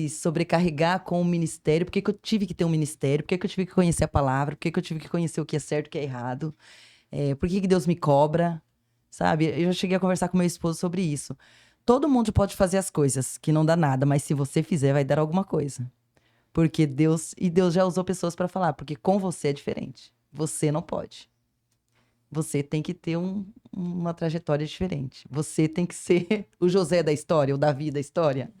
sobrecarregar com o ministério? Por que eu tive que ter um ministério? Por que eu tive que conhecer a palavra? Por que eu tive que conhecer o que é certo e o que é errado? Por que Deus me cobra? Sabe? Eu já cheguei a conversar com meu esposo sobre isso. Todo mundo pode fazer as coisas, que não dá nada, mas se você fizer, vai dar alguma coisa. Porque Deus já usou pessoas para falar, porque com você é diferente. Você não pode. Você tem que ter uma trajetória diferente. Você tem que ser o José da história, o Davi da história.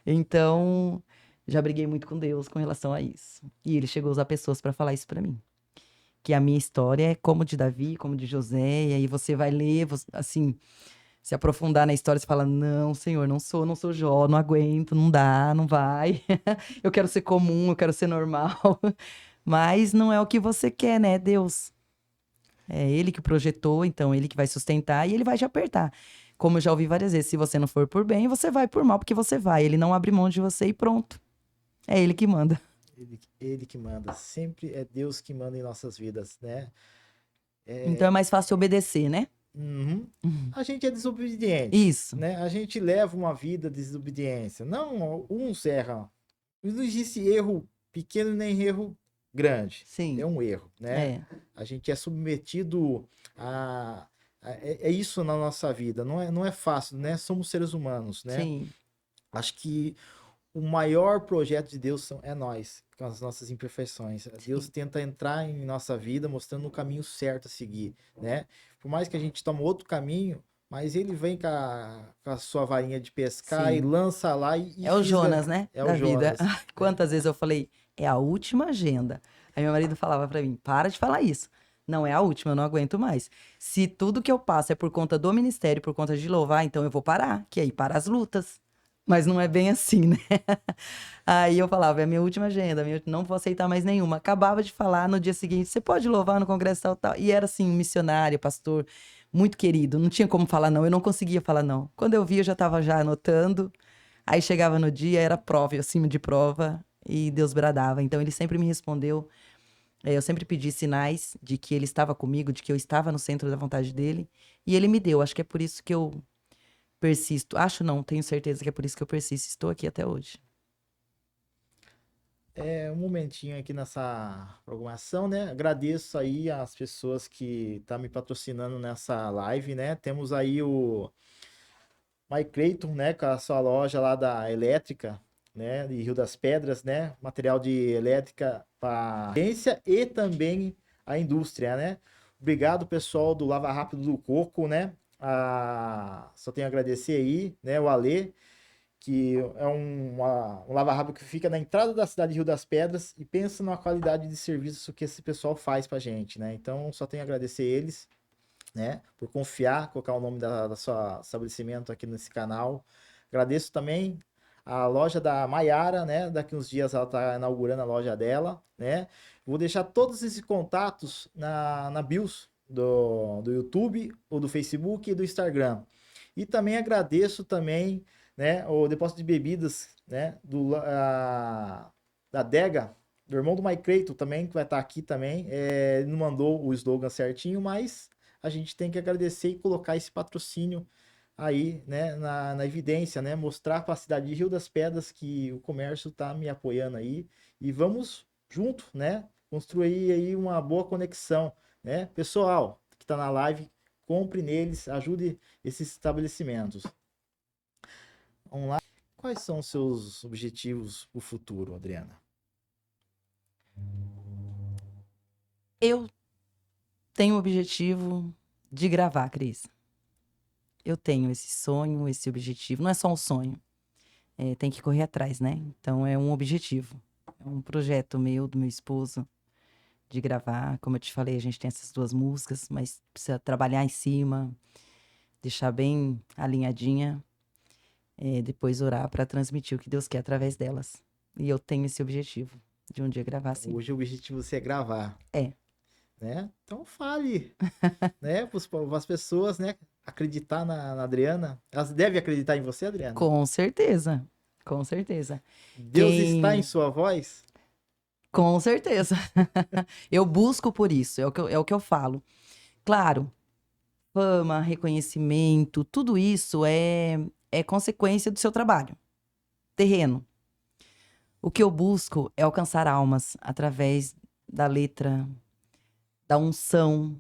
Então, já briguei muito com Deus com relação a isso. E ele chegou a usar pessoas para falar isso para mim. Que a minha história é como de Davi, como de José, e aí você vai ler, assim, se aprofundar na história, você fala, não, Senhor, não sou Jó, não aguento, não dá, não vai. Eu quero ser comum, eu quero ser normal. Mas não é o que você quer, né, Deus? É ele que projetou, então ele que vai sustentar e ele vai te apertar. Como eu já ouvi várias vezes, se você não for por bem, você vai por mal, porque você vai. Ele não abre mão de você e pronto. É ele que manda. Ele que manda. Sempre é Deus que manda em nossas vidas, né? Então é mais fácil obedecer, né? Uhum. A gente é desobediente, Isso. né? A gente leva uma vida de desobediência. Não, uns erram. Não existe erro pequeno nem erro grande. É Sim. um erro, né? É. A gente é submetido é isso na nossa vida. Não é fácil, né? Somos seres humanos, né? Sim. Acho que o maior projeto de Deus é nós, com as nossas imperfeições. Deus Sim. tenta entrar em nossa vida mostrando o caminho certo a seguir, né? Por mais que a gente tome outro caminho, mas ele vem com a sua varinha de pescar e Sim. lança lá e É o fisga. Jonas, né? É o Da vida. Jonas, né? Quantas vezes eu falei, é a última agenda. Aí meu marido falava pra mim, para de falar isso. Não é a última, eu não aguento mais. Se tudo que eu passo é por conta do ministério, por conta de louvar, então eu vou parar, que aí para as lutas. Mas não é bem assim, né? Aí eu falava, é a minha última agenda, não vou aceitar mais nenhuma. Acabava de falar no dia seguinte, você pode louvar no congresso tal, tal. E era assim, um missionário, pastor, muito querido. Não tinha como falar não, eu não conseguia falar não. Quando eu vi, eu já estava já anotando. Aí chegava no dia, era prova, e acima de prova, e Deus bradava. Então ele sempre me respondeu. Eu sempre pedi sinais de que ele estava comigo, de que eu estava no centro da vontade dele. E ele me deu. Acho que é por isso que eu persisto. Acho não, tenho certeza que é por isso que eu persisto. Estou aqui até hoje. É um momentinho aqui nessa programação, né? Agradeço aí as pessoas que estão me patrocinando nessa live, né? Temos aí o Mike Clayton, né, com a sua loja lá da elétrica, né, de Rio das Pedras, né, material de elétrica para agência e também a indústria, né. Obrigado, pessoal do Lava Rápido do Coco, né. Só tenho a agradecer aí, né, o Alê, que é um Lava Rápido que fica na entrada da cidade de Rio das Pedras e pensa na qualidade de serviço que esse pessoal faz pra gente, né. Então, só tenho a agradecer eles, né, por confiar, colocar o nome da sua estabelecimento aqui nesse canal. Agradeço também a loja da Maiara, né? Daqui uns dias ela está inaugurando a loja dela, né? Vou deixar todos esses contatos na bios do YouTube, ou do Facebook e do Instagram. E também agradeço também, né, o depósito de bebidas, né, da Dega, do irmão do Mike Creighton também, que vai estar aqui também. Ele não mandou o slogan certinho, mas a gente tem que agradecer e colocar esse patrocínio aí, né, na evidência, né, mostrar para a cidade de Rio das Pedras que o comércio está me apoiando aí e vamos junto, né, construir aí uma boa conexão, né, pessoal que está na live, compre neles, ajude esses estabelecimentos. Vamos lá. Quais são os seus objetivos para o futuro, Adriana? Eu tenho o objetivo de gravar, Cris. Eu tenho esse sonho, esse objetivo. Não é só um sonho. Tem que correr atrás, né? Então é um objetivo. É um projeto meu, do meu esposo, de gravar. Como eu te falei, a gente tem essas duas músicas, mas precisa trabalhar em cima, deixar bem alinhadinha, depois orar para transmitir o que Deus quer através delas. E eu tenho esse objetivo de um dia gravar sim. Hoje o objetivo é gravar. É. Né? Então fale, né? Para as pessoas, né? Acreditar na Adriana. Elas devem acreditar em você, Adriana? Com certeza. Com certeza. Deus está em sua voz? Com certeza. Eu busco por isso, é o que eu falo. Claro, fama, reconhecimento, tudo isso é consequência do seu trabalho terreno. O que eu busco é alcançar almas através da letra, da unção,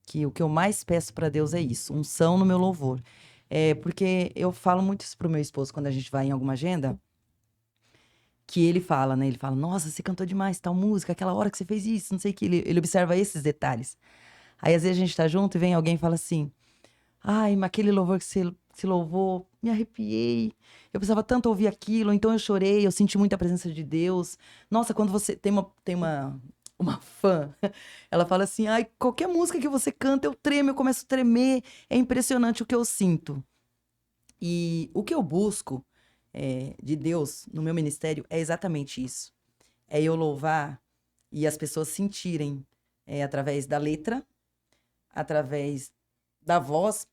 que o que eu mais peço para Deus é isso, unção no meu louvor. Porque eu falo muito isso pro meu esposo quando a gente vai em alguma agenda, que ele fala, né? Ele fala, nossa, você cantou demais tal música, aquela hora que você fez isso, não sei o que. Ele observa esses detalhes. Aí, às vezes, a gente tá junto e vem alguém e fala assim, ai, mas aquele louvor que você se louvou, me arrepiei. Eu precisava tanto ouvir aquilo, então eu chorei, eu senti muita presença de Deus. Nossa, quando você tem uma fã. Ela fala assim, ai, qualquer música que você canta, eu tremo, eu começo a tremer. É impressionante o que eu sinto. E o que eu busco de Deus no meu ministério é exatamente isso. É eu louvar e as pessoas sentirem através da letra, através da voz.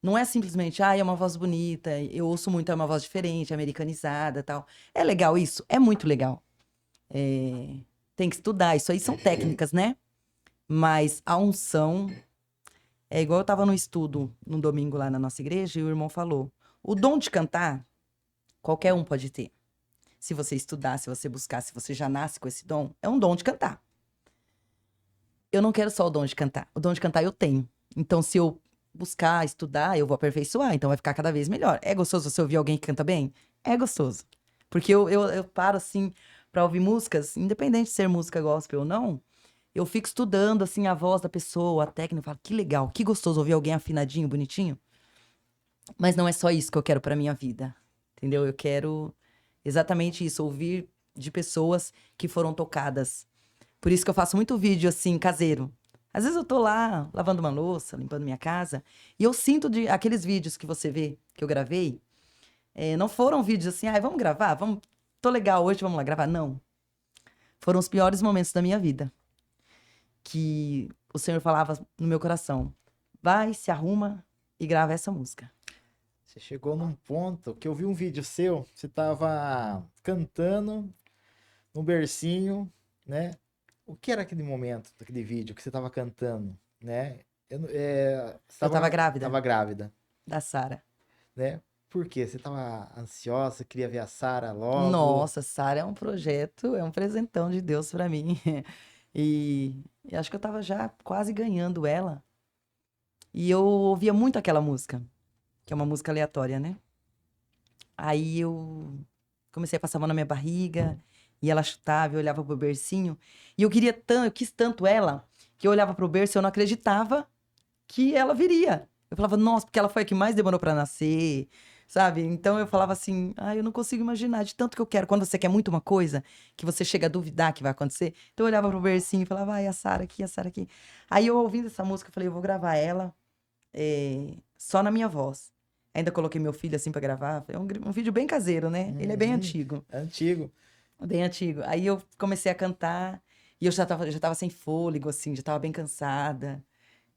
Não é simplesmente, é uma voz bonita, eu ouço muito, é uma voz diferente, americanizada e tal. É legal isso? É muito legal. Tem que estudar, isso aí são técnicas, né? Mas a unção... É igual eu tava no estudo no domingo lá na nossa igreja e o irmão falou, o dom de cantar, qualquer um pode ter. Se você estudar, se você buscar, se você já nasce com esse dom, é um dom de cantar. Eu não quero só o dom de cantar. O dom de cantar eu tenho. Então, se eu buscar, estudar, eu vou aperfeiçoar. Então, vai ficar cada vez melhor. É gostoso você ouvir alguém que canta bem? É gostoso. Porque eu paro, assim, pra ouvir músicas, independente de ser música gospel ou não, eu fico estudando, assim, a voz da pessoa, a técnica, eu falo, que legal, que gostoso ouvir alguém afinadinho, bonitinho. Mas não é só isso que eu quero pra minha vida, entendeu? Eu quero exatamente isso, ouvir de pessoas que foram tocadas. Por isso que eu faço muito vídeo, assim, caseiro. Às vezes eu tô lá, lavando uma louça, limpando minha casa, e eu sinto aqueles vídeos que você vê, que eu gravei, não foram vídeos assim, vamos gravar? Tô legal hoje, vamos lá gravar. Não. Foram os piores momentos da minha vida. Que o Senhor falava no meu coração, vai, se arruma e grava essa música. Você chegou num ponto que eu vi um vídeo seu, você tava cantando no bercinho, né? O que era aquele momento, daquele vídeo que você tava cantando, né? Eu tava grávida. Tava grávida, Da Sara. né? Por quê? Você tava ansiosa, queria ver a Sara logo. Nossa, Sara é um projeto, é um presentão de Deus pra mim. E acho que eu tava já quase ganhando ela. E eu ouvia muito aquela música, que é uma música aleatória, né? Aí eu comecei a passar a mão na minha barriga, e ela chutava, eu olhava pro bercinho. E eu quis tanto ela, que eu olhava pro berço e eu não acreditava que ela viria. Eu falava, nossa, porque ela foi a que mais demorou pra nascer, sabe? Então eu falava assim, eu não consigo imaginar de tanto que eu quero. Quando você quer muito uma coisa, que você chega a duvidar que vai acontecer. Então eu olhava pro bercinho e falava, ai, a Sara aqui, a Sara aqui. Aí eu ouvindo essa música, eu falei, eu vou gravar ela só na minha voz. Ainda coloquei meu filho assim pra gravar. É um vídeo bem caseiro, né? Ele é bem antigo. Antigo. Bem antigo. Aí eu comecei a cantar e eu já tava sem fôlego, assim, já tava bem cansada.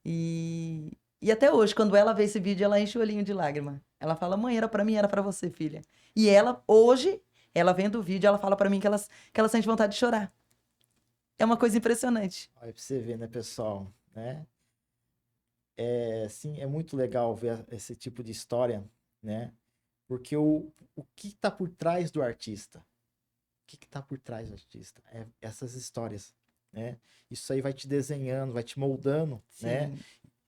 E até hoje, quando ela vê esse vídeo, ela enche o olhinho de lágrima. Ela fala, mãe, era pra mim, era pra você, filha. E ela, hoje, ela vendo o vídeo, ela fala pra mim que ela sente vontade de chorar. É uma coisa impressionante. Olha pra você ver, né, pessoal, né? Sim, é muito legal ver esse tipo de história, né? Porque o que tá por trás do artista? O que tá por trás do artista? É essas histórias, né? Isso aí vai te desenhando, vai te moldando, né? Sim.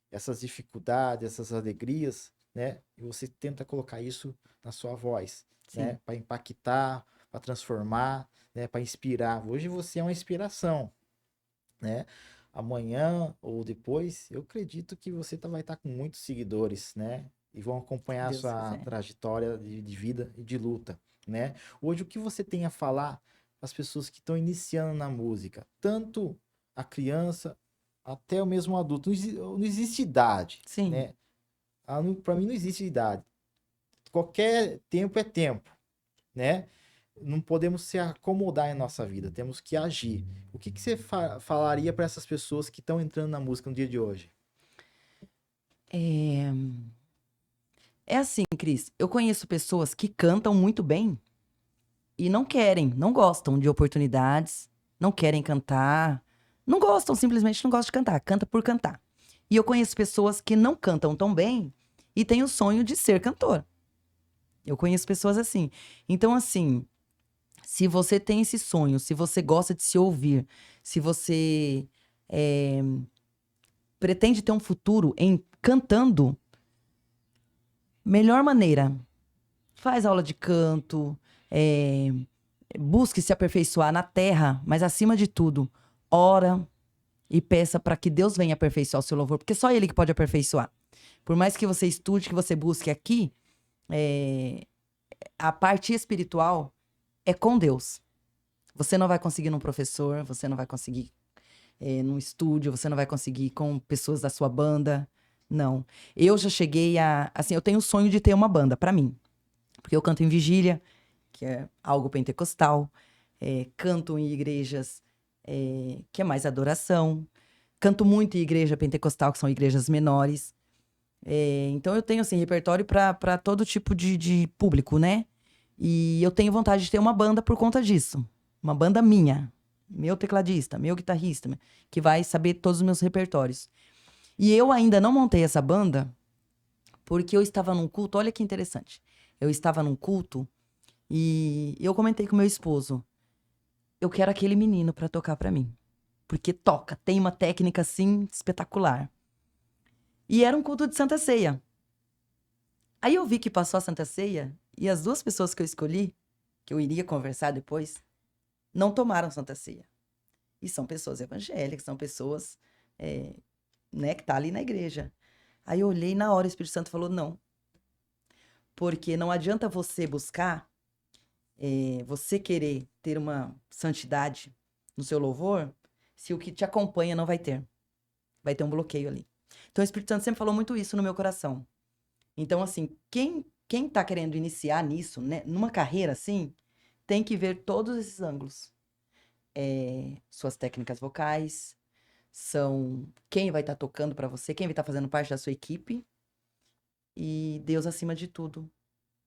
Essas dificuldades, essas alegrias, né? E você tenta colocar isso na sua voz, Sim. né? Para impactar, para transformar, né? Para inspirar. Hoje você é uma inspiração, né? Amanhã ou depois, eu acredito que você vai estar com muitos seguidores, né? E vão acompanhar a Deus sua quiser. trajetória de vida e de luta, né? Hoje, o que você tem a falar às pessoas que estão iniciando na música? Tanto a criança até o mesmo adulto. Não existe idade, Sim. né? Para mim não existe idade. Qualquer tempo é tempo, né? Não podemos se acomodar em nossa vida, temos que agir. O que você falaria para essas pessoas que estão entrando na música no dia de hoje? É assim, Cris, eu conheço pessoas que cantam muito bem e não querem, não gostam de oportunidades, não querem cantar, não gostam, simplesmente não gostam de cantar, canta por cantar. E eu conheço pessoas que não cantam tão bem e têm o sonho de ser cantor. Eu conheço pessoas assim. Então, assim, se você tem esse sonho, se você gosta de se ouvir, se você pretende ter um futuro em cantando, melhor maneira, faz aula de canto, busque se aperfeiçoar na terra, mas acima de tudo, ora e peça para que Deus venha aperfeiçoar o seu louvor, porque só Ele que pode aperfeiçoar. Por mais que você estude, que você busque aqui, a parte espiritual é com Deus. Você não vai conseguir num professor, você não vai conseguir num estúdio, você não vai conseguir com pessoas da sua banda. Não. Eu já cheguei a. Assim, eu tenho o sonho de ter uma banda, pra mim. Porque eu canto em vigília, que é algo pentecostal. Canto em igrejas, que é mais adoração. Canto muito em igreja pentecostal, que são igrejas menores. Então eu tenho, assim, repertório para todo tipo de público, né? E eu tenho vontade de ter uma banda por conta disso. Uma banda minha. Meu tecladista, meu guitarrista, que vai saber todos os meus repertórios. E eu ainda não montei essa banda porque eu estava num culto. Olha que interessante. Eu estava num culto e eu comentei com meu esposo. Eu quero aquele menino para tocar para mim. Porque toca, tem uma técnica, assim, espetacular. E era um culto de Santa Ceia. Aí eu vi que passou a Santa Ceia e as duas pessoas que eu escolhi, que eu iria conversar depois, não tomaram Santa Ceia. E são pessoas evangélicas, são pessoas, né, que tá ali na igreja. Aí eu olhei na hora, o Espírito Santo falou, não. Porque não adianta você buscar, você querer ter uma santidade no seu louvor, se o que te acompanha não vai ter. Vai ter um bloqueio ali. Então o Espírito Santo sempre falou muito isso no meu coração. Então, assim, quem tá querendo iniciar nisso, né, numa carreira assim, tem que ver todos esses ângulos. Suas técnicas vocais, são quem vai estar tocando para você, quem vai estar fazendo parte da sua equipe e Deus acima de tudo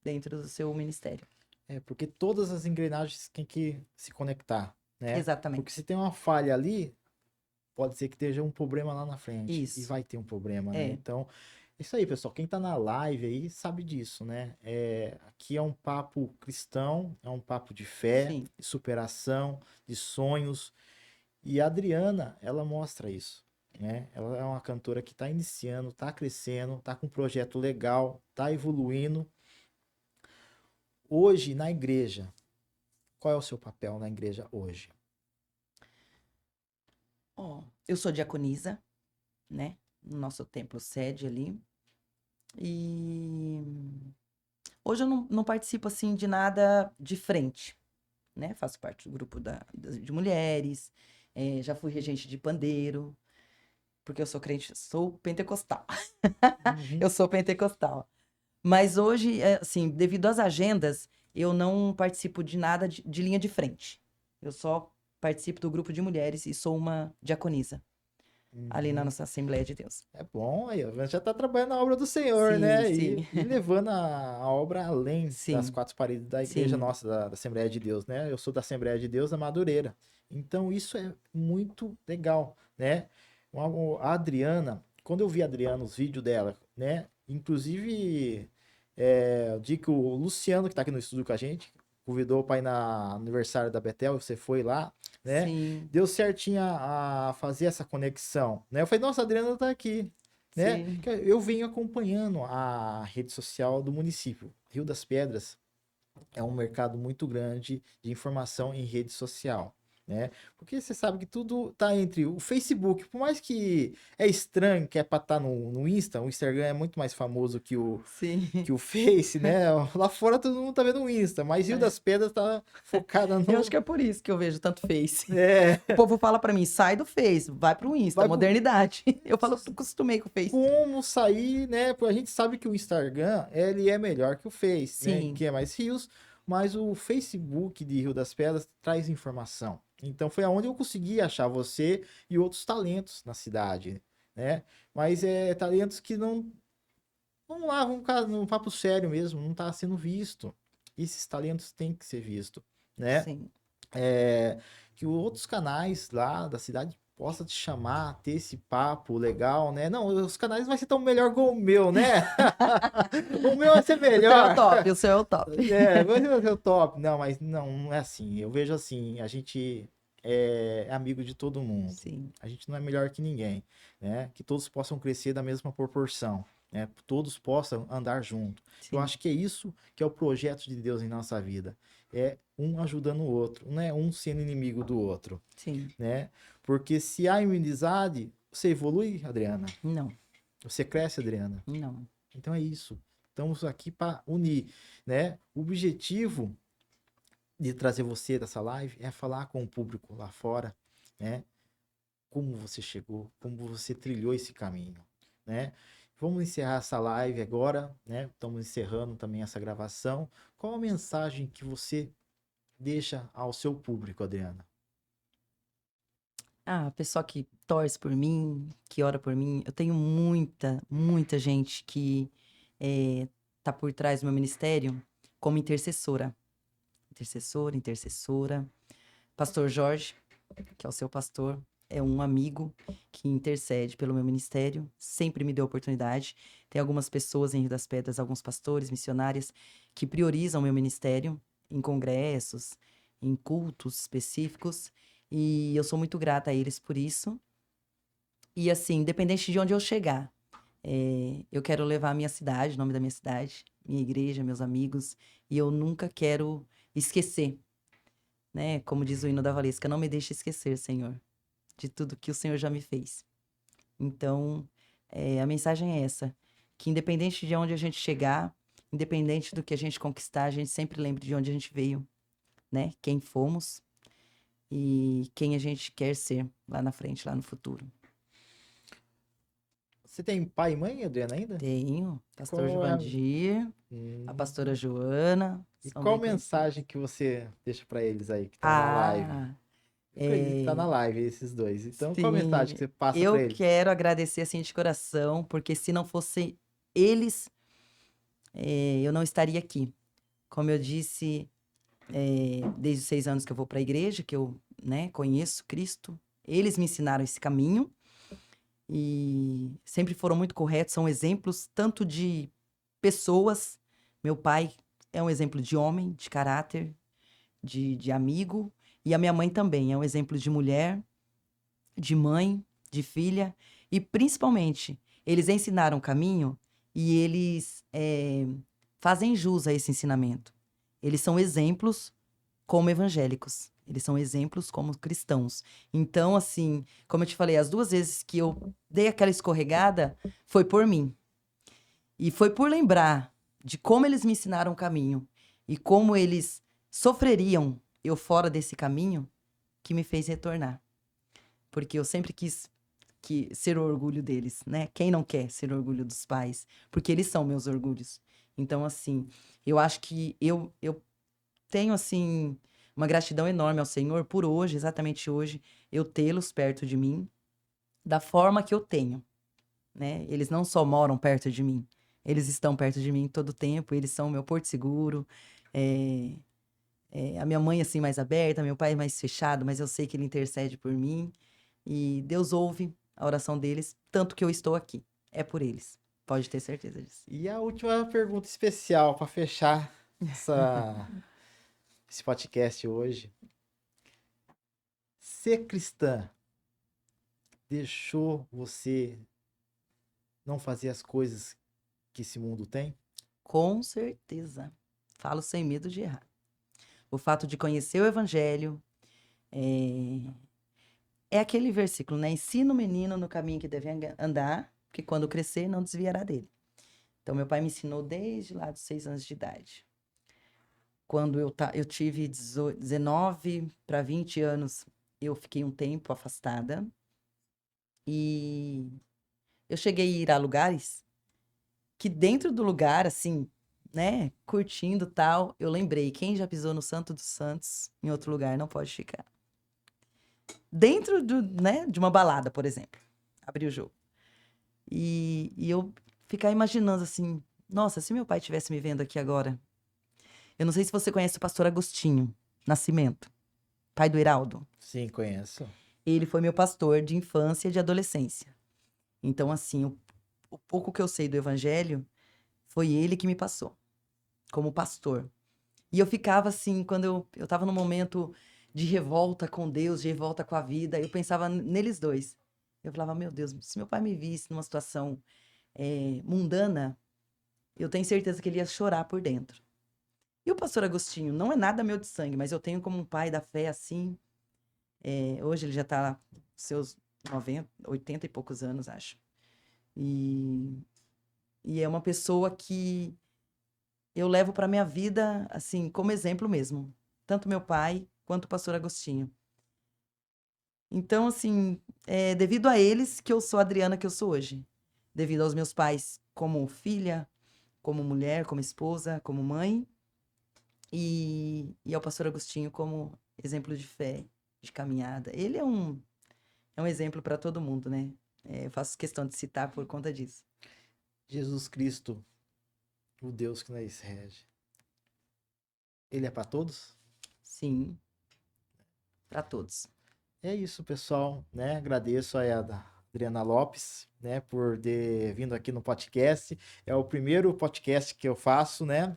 dentro do seu ministério. Porque todas as engrenagens têm que se conectar, né? Exatamente. Porque se tem uma falha ali, pode ser que esteja um problema lá na frente. E Isso. vai ter um problema, né? É. Então, é isso aí, pessoal. Quem tá na live aí sabe disso, né? Aqui é um papo cristão, é um papo de fé, Sim. de superação, de sonhos. E a Adriana, ela mostra isso, né? Ela é uma cantora que tá iniciando, tá crescendo, tá com um projeto legal, tá evoluindo. Hoje, na igreja, qual é o seu papel na igreja hoje? Eu sou diaconisa, né? No nosso templo sede ali. E hoje eu não participo, assim, de nada de frente, né? Faço parte do grupo de mulheres, já fui regente de pandeiro, porque eu sou crente, sou pentecostal. Uhum. Eu sou pentecostal. Mas hoje, assim, devido às agendas, eu não participo de nada de linha de frente. Eu só participo do grupo de mulheres e sou uma diaconisa ali na Uhum. nossa Assembleia de Deus. É bom, aí, ó, já tá trabalhando na obra do Senhor, Sim, né? sim, E levando a obra além das sim, quatro paredes da igreja sim, nossa, da Assembleia de Deus, né? Eu sou da Assembleia de Deus da Madureira. Então, isso é muito legal, né? A Adriana, quando eu vi a Adriana, os vídeos dela, né? Inclusive, o dia que o Luciano, que tá aqui no estúdio com a gente, convidou para ir na aniversário da Betel, você foi lá, né? sim, Deu certinho a fazer essa conexão, né? Eu falei, nossa, a Adriana tá aqui, né? sim, Que eu venho acompanhando a rede social do município. Rio das Pedras é um mercado muito grande de informação em rede social, né? Porque você sabe que tudo tá entre o Facebook, por mais que é estranho, que é para estar no Insta, o Instagram é muito mais famoso que o sim. que o Face, né? Lá fora todo mundo tá vendo o Insta, mas Rio É. das Pedras tá focada Eu acho no que é por isso que eu vejo tanto Face. é, O povo fala pra mim, sai do Face, vai pro Insta, vai pro modernidade. Eu falo, eu acostumei com o Face. como sair, né? Porque a gente sabe que o Instagram, ele é melhor que o Face, né? Sim, Que é mais rios, mas o Facebook de Rio das Pedras traz informação. Então foi aonde eu consegui achar você e outros talentos na cidade, né? Mas talentos que não lá, vamos ficar num papo sério mesmo, não tá sendo visto. Esses talentos têm que ser vistos, né? sim. Que outros canais lá da cidade possam te chamar, ter esse papo legal, né? Não, os canais vai ser tão melhor que o meu, né? O meu vai ser O seu é o melhor. top, o seu é o top. Vai ser o top. Não, mas não é assim. Eu vejo assim, a gente é amigo de todo mundo. Sim, A gente não é melhor que ninguém, né? Que todos possam crescer da mesma proporção, né? Todos possam andar junto. Eu sim, acho que é isso que é o projeto de Deus em nossa vida. É um ajudando o outro, não é um sendo inimigo do outro, sim. né? Porque se há inimizade, você evolui, Adriana. Não, Você cresce, Adriana. não. Então é isso. Estamos aqui para unir, né? O objetivo de trazer você dessa live é falar com o público lá fora, né? como você chegou, como você trilhou esse caminho, né? Vamos encerrar essa live agora, né? Estamos encerrando também essa gravação. Qual a mensagem que você deixa ao seu público, Adriana? Ah, a pessoa que torce por mim, que ora por mim, eu tenho muita, muita gente que tá por trás do meu ministério como intercessora. Intercessora. Pastor Jorge, que é o seu pastor, é um amigo que intercede pelo meu ministério, sempre me deu oportunidade. Tem algumas pessoas em Rio das Pedras, alguns pastores, missionárias, que priorizam o meu ministério em congressos, em cultos específicos, e eu sou muito grata a eles por isso. E assim, independente de onde eu chegar, eu quero levar a minha cidade, o nome da minha cidade, minha igreja, meus amigos, e eu nunca quero esquecer, né? Como diz o hino da Valesca, não me deixe esquecer, Senhor, de tudo que o Senhor já me fez. Então, a mensagem é essa, que independente de onde a gente chegar, independente do que a gente conquistar, a gente sempre lembre de onde a gente veio, né? Quem fomos e quem a gente quer ser lá na frente, lá no futuro. Você tem pai e mãe, Adriana, ainda? Tenho pastor Qual é a... Juvandir, a pastora Joana, E são qual bem conhecidos. mensagem que você deixa para eles aí que tá na live? Ah, Eu acredito que tá na é, live esses dois. Então, qual mensagem que sim, você passa para eu eles? quero agradecer assim de coração, porque se não fosse eles, eu não estaria aqui. Como eu disse, desde os 6 anos que eu vou para a igreja, que eu, né, conheço Cristo, eles me ensinaram esse caminho e sempre foram muito corretos, são exemplos tanto de pessoas. Meu pai é um exemplo de homem, de caráter, de amigo, e a minha mãe também é um exemplo de mulher, de mãe, de filha, e principalmente, eles ensinaram o caminho e eles fazem jus a esse ensinamento. Eles são exemplos como evangélicos. Eles são exemplos como cristãos. Então, assim, como eu te falei, as 2 vezes que eu dei aquela escorregada foi por mim. E foi por lembrar de como eles me ensinaram o caminho e como eles sofreriam eu fora desse caminho que me fez retornar. Porque eu sempre quis ser o orgulho deles, né? Quem não quer ser o orgulho dos pais? Porque eles são meus orgulhos. Então, assim, eu acho que eu tenho, assim, uma gratidão enorme ao Senhor por hoje, exatamente hoje, eu tê-los perto de mim, da forma que eu tenho, né? Eles não só moram perto de mim, eles estão perto de mim todo o tempo, eles são o meu porto seguro, é, a minha mãe, assim, mais aberta, meu pai mais fechado, mas eu sei que ele intercede por mim, e Deus ouve a oração deles, tanto que eu estou aqui. É por eles, pode ter certeza disso. E a última pergunta especial para fechar esse podcast hoje. Ser cristã deixou você não fazer as coisas que esse mundo tem? Com certeza. Falo sem medo de errar. O fato de conhecer o evangelho é aquele versículo, né? Ensina o menino no caminho que deve andar, que quando crescer não desviará dele. Então, meu pai me ensinou desde lá dos 6 anos de idade. Quando eu tive 19 para 20 anos, eu fiquei um tempo afastada. E eu cheguei a ir a lugares que dentro do lugar, assim, né, curtindo tal, eu lembrei, quem já pisou no Santo dos Santos, em outro lugar não pode ficar. Dentro né, de uma balada, por exemplo. Abri o jogo. E eu ficar imaginando assim, nossa, se meu pai estivesse me vendo aqui agora. Eu não sei se você conhece o pastor Agostinho Nascimento, pai do Heraldo. Sim, conheço. Ele foi meu pastor de infância e de adolescência. Então, assim, o pouco que eu sei do evangelho foi ele que me passou, como pastor. E eu ficava assim, quando eu tava num momento de revolta com Deus, de revolta com a vida, eu pensava neles dois. Eu falava, meu Deus, se meu pai me visse numa situação mundana, eu tenho certeza que ele ia chorar por dentro. E o pastor Agostinho não é nada meu de sangue, mas eu tenho como um pai da fé assim. Hoje ele já tá seus 90, 80 e poucos anos, acho. E é uma pessoa que eu levo para minha vida, assim, como exemplo mesmo. Tanto meu pai quanto o pastor Agostinho. Então, assim, é devido a eles que eu sou a Adriana que eu sou hoje. Devido aos meus pais como filha, como mulher, como esposa, como mãe. E ao pastor Agostinho como exemplo de fé, de caminhada. Ele é um exemplo para todo mundo, né? Eu faço questão de citar por conta disso. Jesus Cristo, o Deus que nos rege, ele é para todos? Sim, para todos. É isso, pessoal, né? Agradeço aí a Adriana Lopes, né, por ter vindo aqui no podcast. É o primeiro podcast que eu faço, né?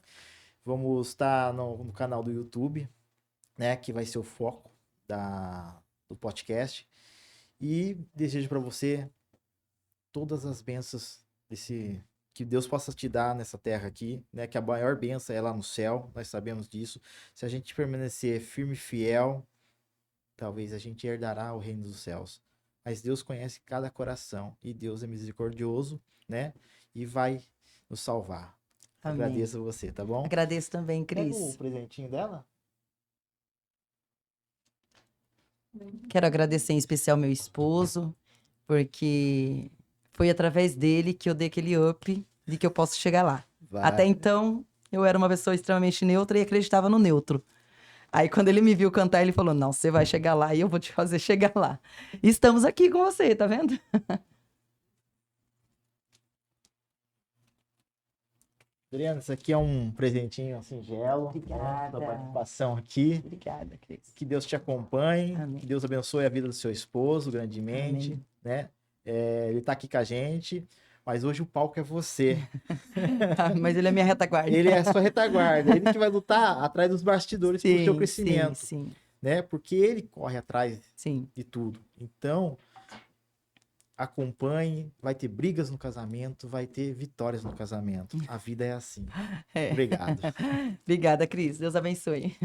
Vamos estar no canal do YouTube, né, que vai ser o foco do podcast. E desejo para você todas as bênçãos que Deus possa te dar nessa terra aqui, né? Que a maior bênção é lá no céu, nós sabemos disso. Se a gente permanecer firme e fiel, talvez a gente herdará o reino dos céus. Mas Deus conhece cada coração e Deus é misericordioso, né? E vai nos salvar. Amém. Agradeço a você, tá bom? Agradeço também, Pega o Cris. presentinho dela. Quero agradecer em especial meu esposo, porque foi através dele que eu dei aquele up de que eu posso chegar lá. Até então, eu era uma pessoa extremamente neutra e acreditava no neutro. Aí, quando ele me viu cantar, ele falou: Não, você vai chegar lá e eu vou te fazer chegar lá. E estamos aqui com você, tá vendo? Adriana, isso aqui é um presentinho singelo. Obrigada. Sua participação aqui. Obrigada, Cris. Que Deus te acompanhe. Amém. Que Deus abençoe a vida do seu esposo grandemente. Amém. Né? Ele tá aqui com a gente, mas hoje o palco é você. Mas ele é minha retaguarda. Ele é a sua retaguarda. Ele que vai lutar atrás dos bastidores pro seu crescimento. Sim. Né? Porque ele corre atrás Sim. de tudo. Então, acompanhe, vai ter brigas no casamento, vai ter vitórias no casamento. A vida é assim. Obrigado. Obrigada, Cris. Deus abençoe.